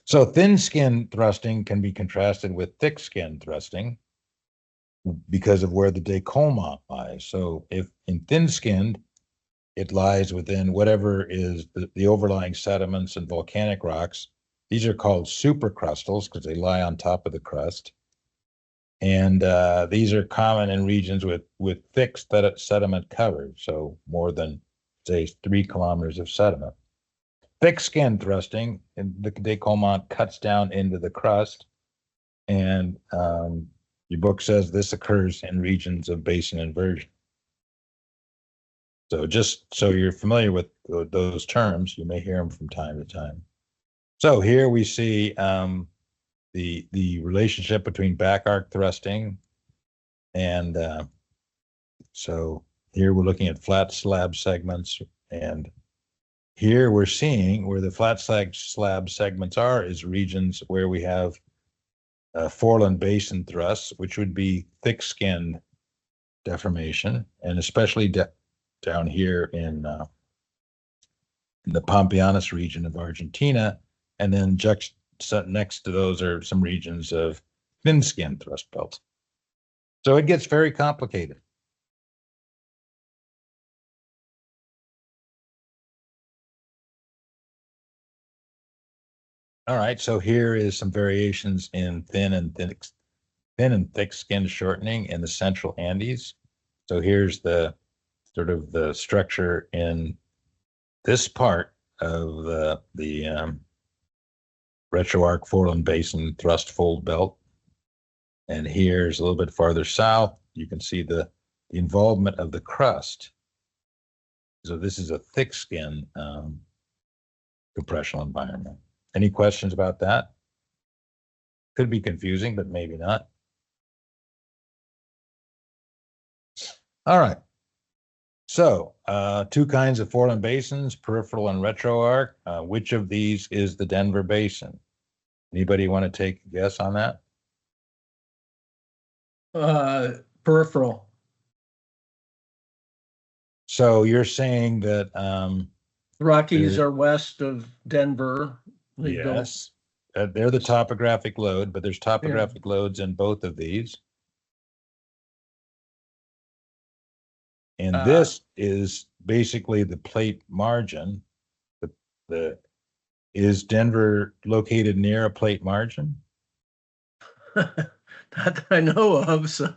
So thin skin thrusting can be contrasted with thick skin thrusting because of where the décollement lies. So if in thin skinned, it lies within whatever is the overlying sediments and volcanic rocks. These are called supercrustals because they lie on top of the crust. And these are common in regions with thick sediment cover, so more than, say, 3 kilometers of sediment. Thick skin thrusting, and the décollement cuts down into the crust, and your book says this occurs in regions of basin inversion. So just so you're familiar with those terms, you may hear them from time to time. So here we see the relationship between back arc thrusting and so here we're looking at flat slab segments, and here we're seeing where the flat slab segments are is regions where we have foreland basin thrusts, which would be thick-skinned deformation, and especially down here in the Pampeanas region of Argentina, and then next to those are some regions of thin-skinned thrust belts. So it gets very complicated. All right, so here is some variations in thin and thick skin shortening in the central Andes. So here's the sort of the structure in this part of the retroarc foreland basin thrust fold belt. And here's a little bit farther south. You can see the involvement of the crust. So this is a thick skin compressional environment. Any questions about that? Could be confusing, but maybe not. All right. So 2 kinds of foreland basins, peripheral and retroarc. Which of these is the Denver Basin? Anybody want to take a guess on that? Peripheral. So you're saying that, Rockies There- are west of Denver. They go- yes, they're the topographic load, but there's topographic loads in both of these. And Uh, this is basically the plate margin. Is Denver located near a plate margin? Not that I know of, so.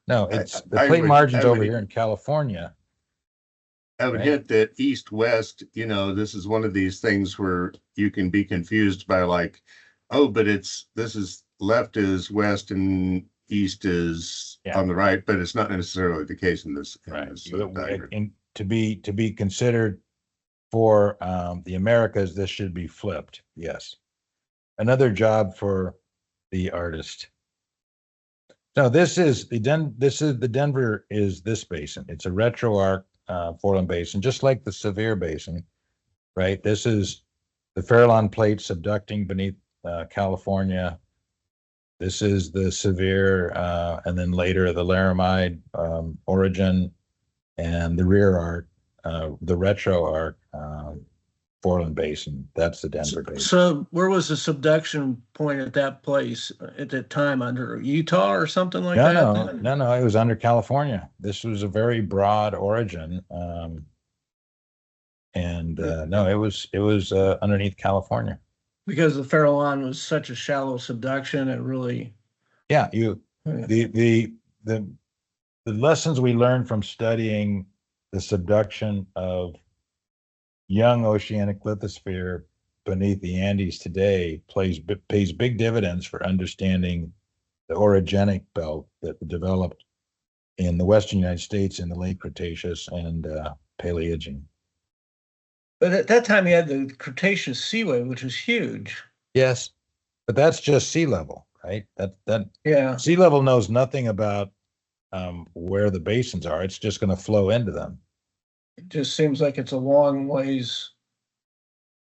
No, it's the I plate would- margin's I would- over here in California. I would Right. hint that east-west, this is one of these things where you can be confused by like, oh, but this is left is west and east is Yeah. on the right, but it's not necessarily the case in this. So that diagram. to be considered for the Americas, this should be flipped. Yes. Another job for the artist. No, this is the Denver is this basin. It's a retroarc Foreland basin, just like the Sevier basin, right? This is the Farallon plate subducting beneath California. This is the Sevier, and then later the Laramide origin, and the rear arc, the retro arc Foreland basin. That's the Denver basin. So where was the subduction point at that place at that time, under Utah or something like that? No, it was under California. This was a very broad origin. No, it was underneath California. Because the Farallon was such a shallow subduction, it really. Yeah, Yeah. the lessons we learned from studying the subduction of young oceanic lithosphere beneath the Andes today pays big dividends for understanding the orogenic belt that developed in the Western United States in the late Cretaceous and Paleogene. But at that time, you had the Cretaceous sea wave, which was huge. Yes, but that's just sea level, right? That Yeah. sea level knows nothing about where the basins are. It's just going to flow into them. It just seems like it's a long ways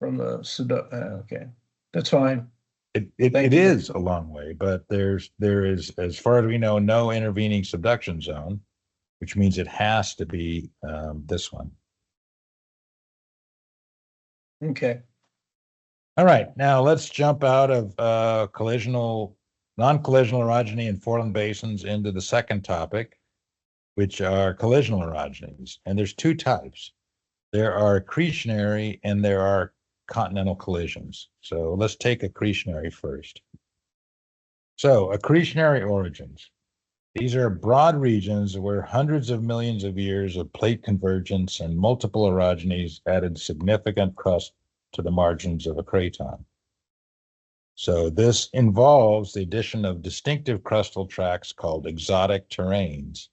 from the okay, that's fine. It Thank you. is a long way, but there is, as far as we know, no intervening subduction zone, which means it has to be this one. Okay. All right, now let's jump out of non-collisional orogeny and Foreland basins into the second topic, which are collisional orogenies. And there's two types. There are accretionary and there are continental collisions. So let's take accretionary first. So accretionary orogens. These are broad regions where hundreds of millions of years of plate convergence and multiple orogenies added significant crust to the margins of a craton. So this involves the addition of distinctive crustal tracts called exotic terrains.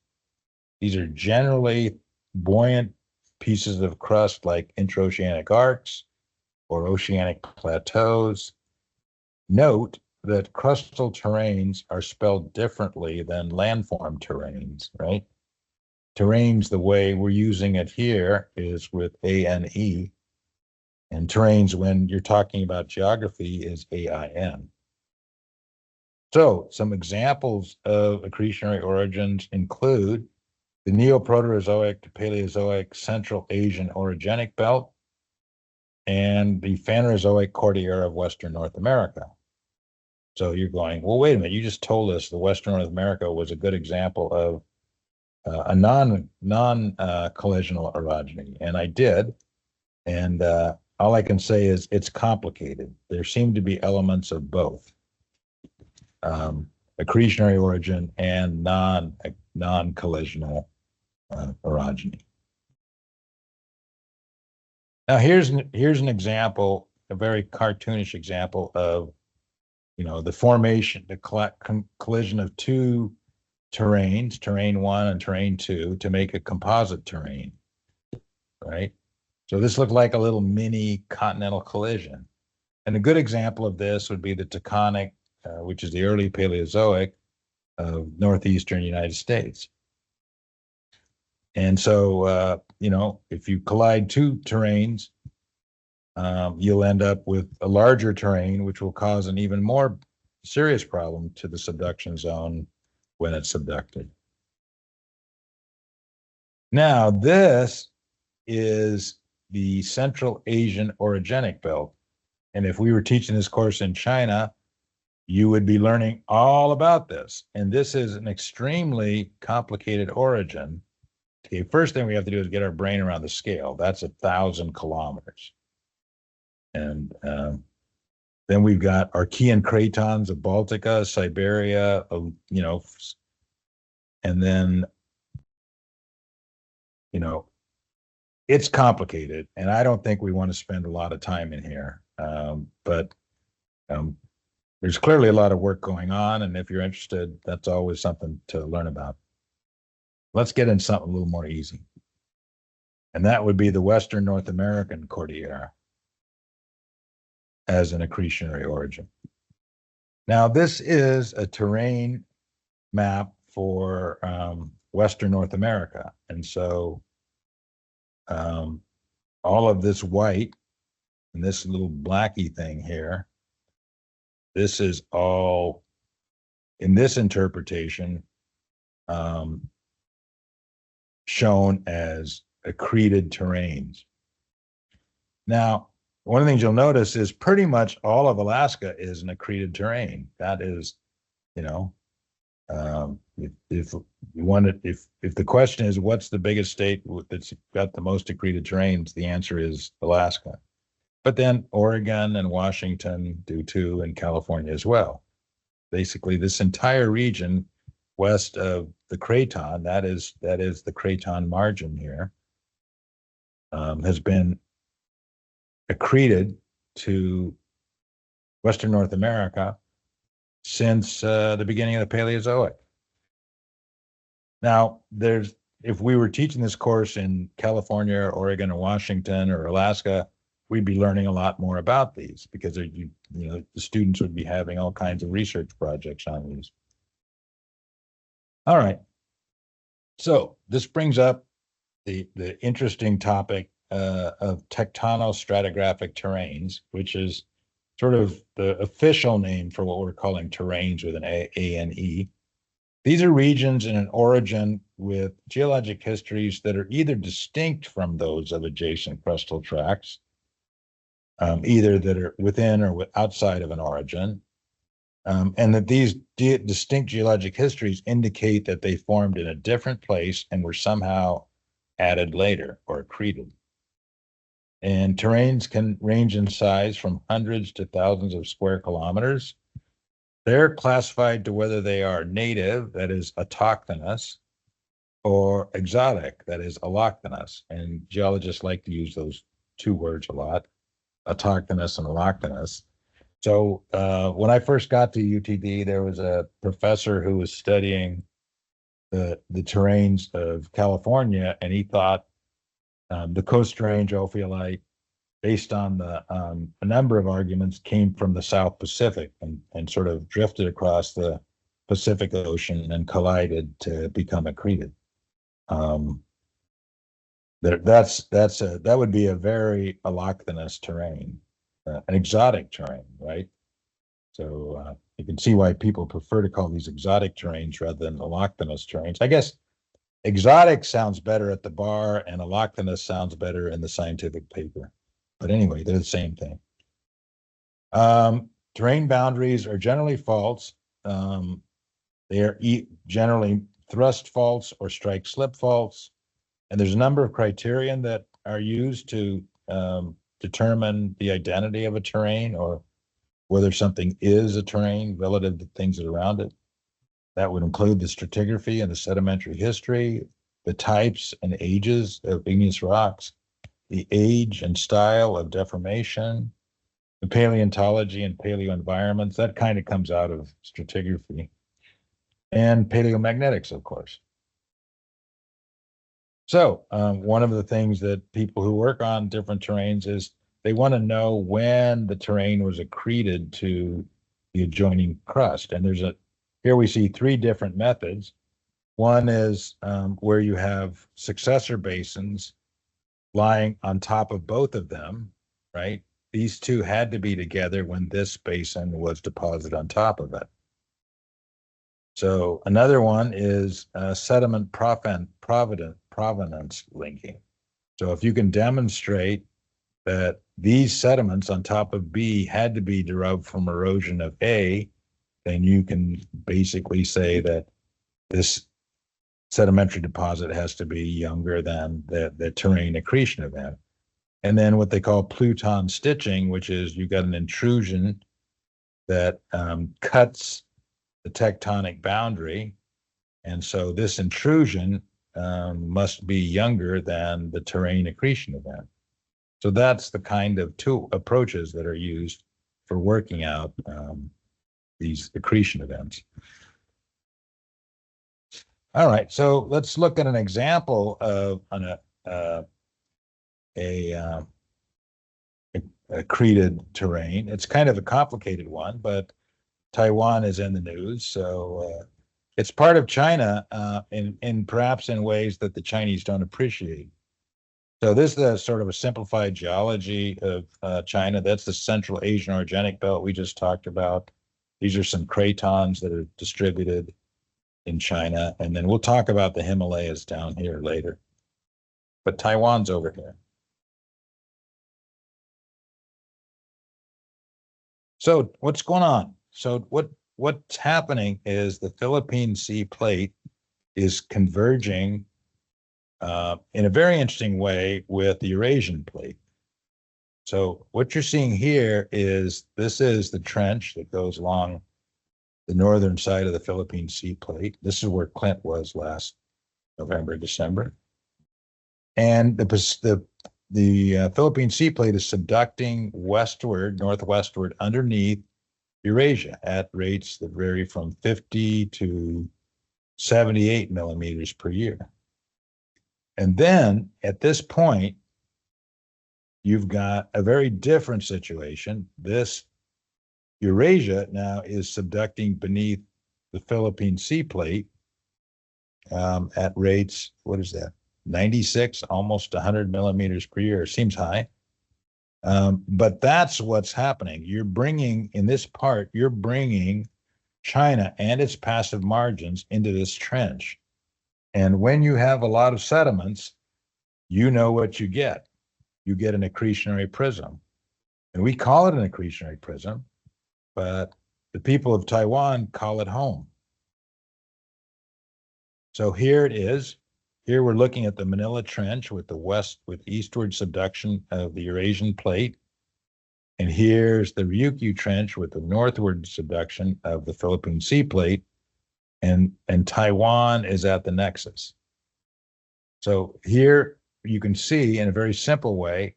These are generally buoyant pieces of crust like intraoceanic arcs or oceanic plateaus. Note that crustal terrains are spelled differently than landform terrains, right? Terrains, the way we're using it here, is with ANE, and terrains, when you're talking about geography, is AIN. So some examples of accretionary orogens include the Neoproterozoic to Paleozoic Central Asian orogenic belt and the Phanerozoic Cordillera of Western North America. So you're going, well, wait a minute, you just told us the Western North America was a good example of a non-collisional orogeny, and I did. And all I can say is it's complicated. There seem to be elements of both. Accretionary origin and non-collisional orogeny. Now here's an example, a very cartoonish example of, the formation, the collision of two terrains, terrain one and terrain two, to make a composite terrain, right? So this looked like a little mini continental collision. And a good example of this would be the Tectonic, which is the early Paleozoic of northeastern United States. And so, if you collide two terrains, you'll end up with a larger terrain, which will cause an even more serious problem to the subduction zone when it's subducted. Now, this is the Central Asian orogenic belt. And if we were teaching this course in China, you would be learning all about this. And this is an extremely complicated orogen. Okay, first thing we have to do is get our brain around the scale. That's 1,000 kilometers. And then we've got Archean cratons of Baltica, Siberia, and then, it's complicated. And I don't think we want to spend a lot of time in here. But there's clearly a lot of work going on. And if you're interested, that's always something to learn about. Let's get into something a little more easy. And that would be the Western North American Cordillera as an accretionary orogen. Now, this is a terrain map for Western North America. And so all of this white and this little blacky thing here, this is all, in this interpretation, shown as accreted terrains. Now, one of the things you'll notice is pretty much all of Alaska is an accreted terrain. That is, if you wanted, if the question is what's the biggest state that's got the most accreted terrains, the answer is Alaska. But then Oregon and Washington do too, and California as well. Basically, this entire region west of the Craton, that is the Craton margin here, has been accreted to Western North America since the beginning of the Paleozoic. Now, if we were teaching this course in California, or Oregon, or Washington, or Alaska, we'd be learning a lot more about these because the students would be having all kinds of research projects on these. All right. So this brings up the interesting topic of tectonostratigraphic terrains, which is sort of the official name for what we're calling terrains with an A and E. These are regions in an orogen with geologic histories that are either distinct from those of adjacent crustal tracts, either that are within or outside of an orogen, and that these distinct geologic histories indicate that they formed in a different place and were somehow added later or accreted. And terrains can range in size from hundreds to thousands of square kilometers. They're classified to whether they are native, that is autochthonous, or exotic, that is allochthonous. And geologists like to use those two words a lot, autochthonous and allochthonous. So when I first got to UTD, there was a professor who was studying the terrains of California, and he thought the Coast Range ophiolite, based on a number of arguments, came from the South Pacific and sort of drifted across the Pacific Ocean and collided to become accreted. That would be a very allochthonous terrain, an exotic terrain, right? So you can see why people prefer to call these exotic terrains rather than allochthonous terrains. I guess exotic sounds better at the bar and allochthonous sounds better in the scientific paper. But anyway, they're the same thing. Terrain boundaries are generally faults. They are generally thrust faults or strike slip faults. And there's a number of criterion that are used to determine the identity of a terrain or whether something is a terrain relative to things that are around it. That would include the stratigraphy and the sedimentary history, the types and ages of igneous rocks, the age and style of deformation, the paleontology and paleoenvironments. That kind of comes out of stratigraphy, and paleomagnetics, of course. So one of the things that people who work on different terrains is they want to know when the terrain was accreted to the adjoining crust. And here we see three different methods. One is where you have successor basins lying on top of both of them. right? These two had to be together when this basin was deposited on top of it. So another one is sediment provenance linking. So if you can demonstrate that these sediments on top of B had to be derived from erosion of A, then you can basically say that this sedimentary deposit has to be younger than the terrain accretion event. And then what they call Pluton stitching, which is you got an intrusion that cuts the tectonic boundary. And so this intrusion must be younger than the terrain accretion event. So that's the kind of two approaches that are used for working out these accretion events. All right, so let's look at an example of accreted terrain. It's kind of a complicated one, but Taiwan is in the news, so it's part of China in perhaps in ways that the Chinese don't appreciate. So this is a sort of a simplified geology of China. That's the Central Asian orogenic belt we just talked about. These are some cratons that are distributed in China, and then we'll talk about the Himalayas down here later. But Taiwan's over here. So what's going on? So what's happening is the Philippine Sea Plate is converging in a very interesting way with the Eurasian Plate. So what you're seeing here is this is the trench that goes along the northern side of the Philippine Sea Plate. This is where Clint was last November, December. And the Philippine Sea Plate is subducting westward, northwestward underneath Eurasia at rates that vary from 50 to 78 millimeters per year. And then at this point, you've got a very different situation. This Eurasia now is subducting beneath the Philippine Sea Plate at rates, what is that? 96, almost 100 millimeters per year. Seems high. But that's what's happening. You're bringing, in this part, you're bringing China and its passive margins into this trench. And when you have a lot of sediments, you know what you get. You get an accretionary prism. And we call it an accretionary prism, but the people of Taiwan call it home. So here it is. Here we're looking at the Manila Trench with eastward subduction of the Eurasian Plate. And here's the Ryukyu Trench with the northward subduction of the Philippine Sea Plate. And Taiwan is at the nexus. So here you can see in a very simple way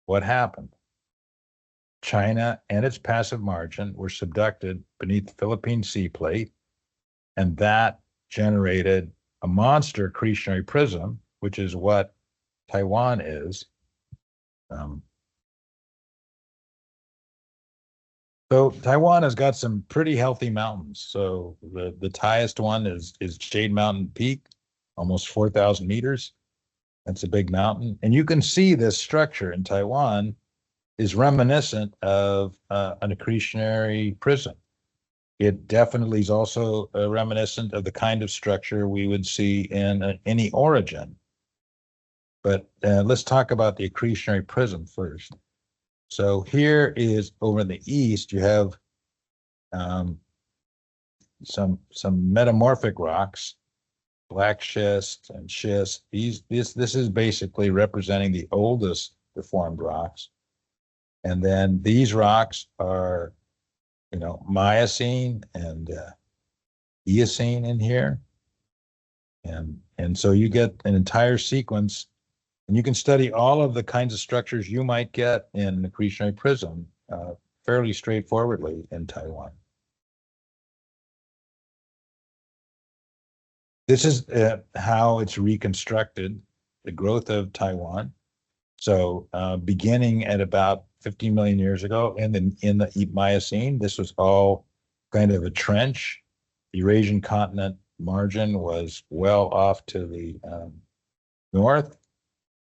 what happened. China and its passive margin were subducted beneath the Philippine Sea Plate, and that generated a monster accretionary prism, which is what Taiwan is. So Taiwan has got some pretty healthy mountains. So the highest one is Jade Mountain Peak, almost 4,000 meters. That's a big mountain. And you can see this structure in Taiwan is reminiscent of an accretionary prism. It definitely is also reminiscent of the kind of structure we would see in any orogen. But let's talk about the accretionary prism first. So here is over in the east, you have some metamorphic rocks, black schist and schist. This is basically representing the oldest deformed rocks. And then these rocks are, Miocene and Eocene in here. And so you get an entire sequence, and you can study all of the kinds of structures you might get in an accretionary prism fairly straightforwardly in Taiwan. This is how it's reconstructed, the growth of Taiwan. So beginning at about 15 million years ago, and then in the Miocene, this was all kind of a trench. The Eurasian continent margin was well off to the north.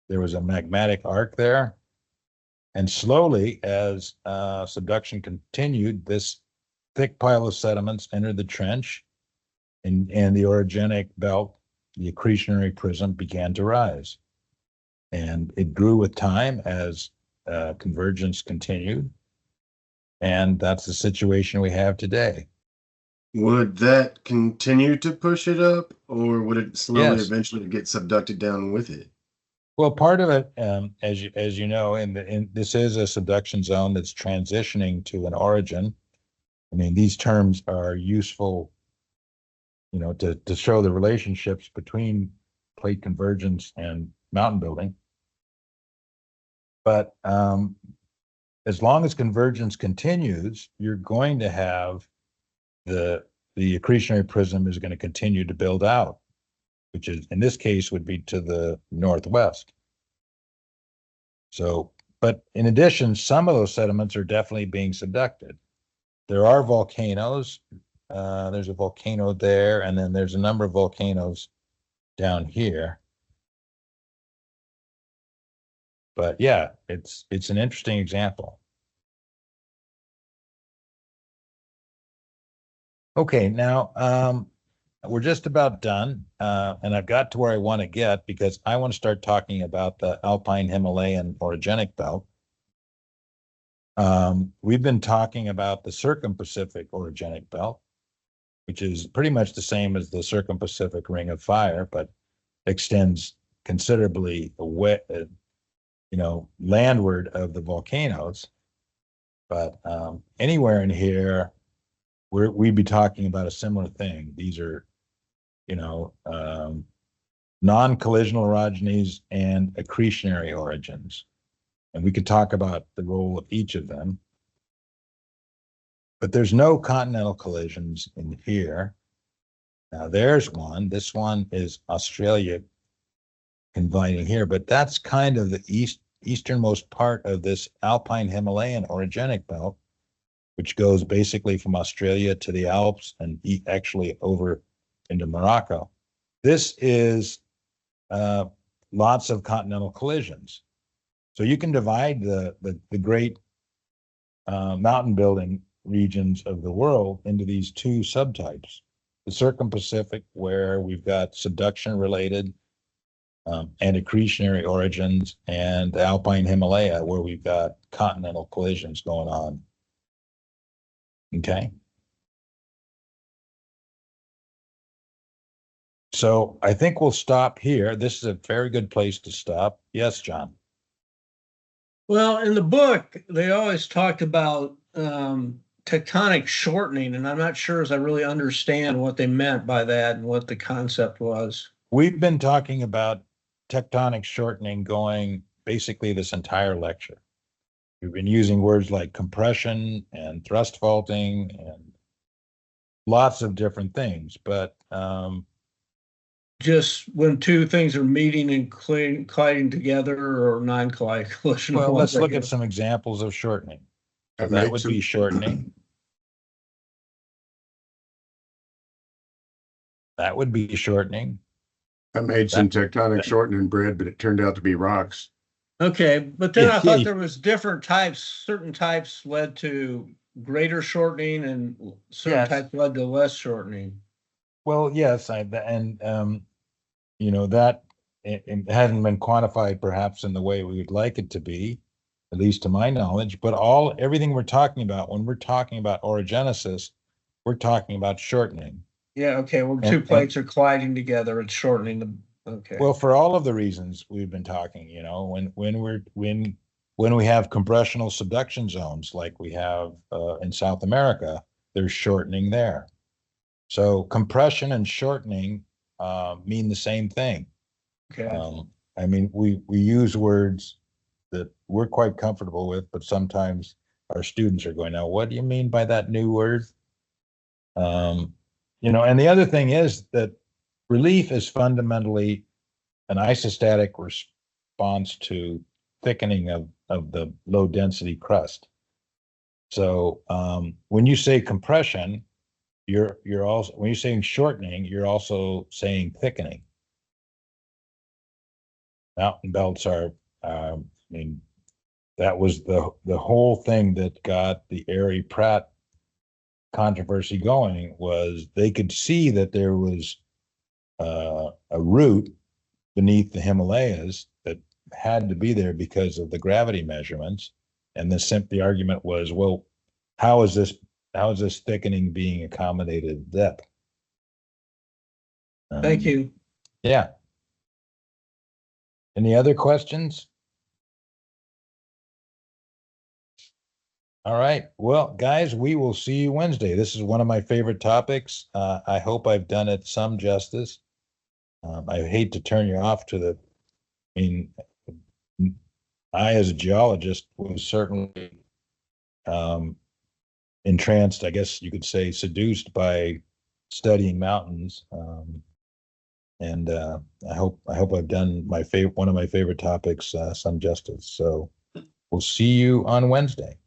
There was a magmatic arc there. And slowly, as subduction continued, this thick pile of sediments entered the trench, and the orogenic belt, the accretionary prism, began to rise. And it grew with time as convergence continued. And that's the situation we have today. Would that continue to push it up, or would it slowly Yes. eventually get subducted down with it? Well, part of it, as you know, this is a subduction zone that's transitioning to an orogen. I mean, these terms are useful, you know, to show the relationships between plate convergence and mountain building. But as long as convergence continues, you're going to have the accretionary prism is going to continue to build out, which is, in this case, would be to the northwest. So, but in addition, some of those sediments are definitely being subducted. There are volcanoes. There's a volcano there, and then there's a number of volcanoes down here. But yeah, it's an interesting example. Okay, now we're just about done, and I've got to where I want to get because I want to start talking about the Alpine Himalayan orogenic belt. We've been talking about the Circum-Pacific orogenic belt, which is pretty much the same as the Circum-Pacific Ring of Fire, but extends considerably away, landward of the volcanoes. But anywhere in here, we'd be talking about a similar thing. These are, non-collisional orogenies and accretionary orogens. And we could talk about the role of each of them. But there's no continental collisions in here. Now there's one. This one is Australia confining here, but that's kind of the easternmost part of this Alpine Himalayan orogenic belt, which goes basically from Australia to the Alps and actually over into Morocco. This is lots of continental collisions. So you can divide the great mountain building regions of the world into these two subtypes. The Circum-Pacific, where we've got subduction related and accretionary orogens, and the Alpine Himalaya, where we've got continental collisions going on. Okay. So I think we'll stop here. This is a very good place to stop. Yes, John. Well, in the book, they always talked about tectonic shortening, and I'm not sure as I really understand what they meant by that and what the concept was. We've been talking about tectonic shortening going basically this entire lecture. We've been using words like compression and thrust faulting and lots of different things, but just when two things are meeting and colliding together, or non-collisional. Well, let's look at some examples of shortening. So that would be shortening. That would be shortening. I made some tectonic shortening bread, but it turned out to be rocks. Okay, but then I thought there was different types. Certain types led to greater shortening, and certain types led to less shortening. Well, yes, that it hasn't been quantified perhaps in the way we would like it to be, at least to my knowledge. But everything we're talking about when we're talking about orogenesis, we're talking about shortening. Yeah. Okay. Well, two plates are colliding together. It's shortening the. Okay. Well, for all of the reasons we've been talking, when we have compressional subduction zones like we have in South America, there's shortening there. So compression and shortening mean the same thing. Okay. I mean, we use words that we're quite comfortable with, but sometimes our students are going, now, what do you mean by that new word? And the other thing is that relief is fundamentally an isostatic response to thickening of the low density crust. So when you say compression, you're also, when you're saying shortening, you're also saying thickening. Mountain belts are, that was the whole thing that got the Airy Pratt controversy going, was they could see that there was a route beneath the Himalayas that had to be there because of the gravity measurements. And the argument was, well, how is this thickening being accommodated at depth? Thank you. Yeah. Any other questions? All right. Well, guys, we will see you Wednesday. This is one of my favorite topics. I hope I've done it some justice. I hate to turn you off to the, I mean, I, as a geologist, was certainly entranced, I guess you could say, seduced by studying mountains. And I hope I've done one of my favorite topics some justice. So we'll see you on Wednesday.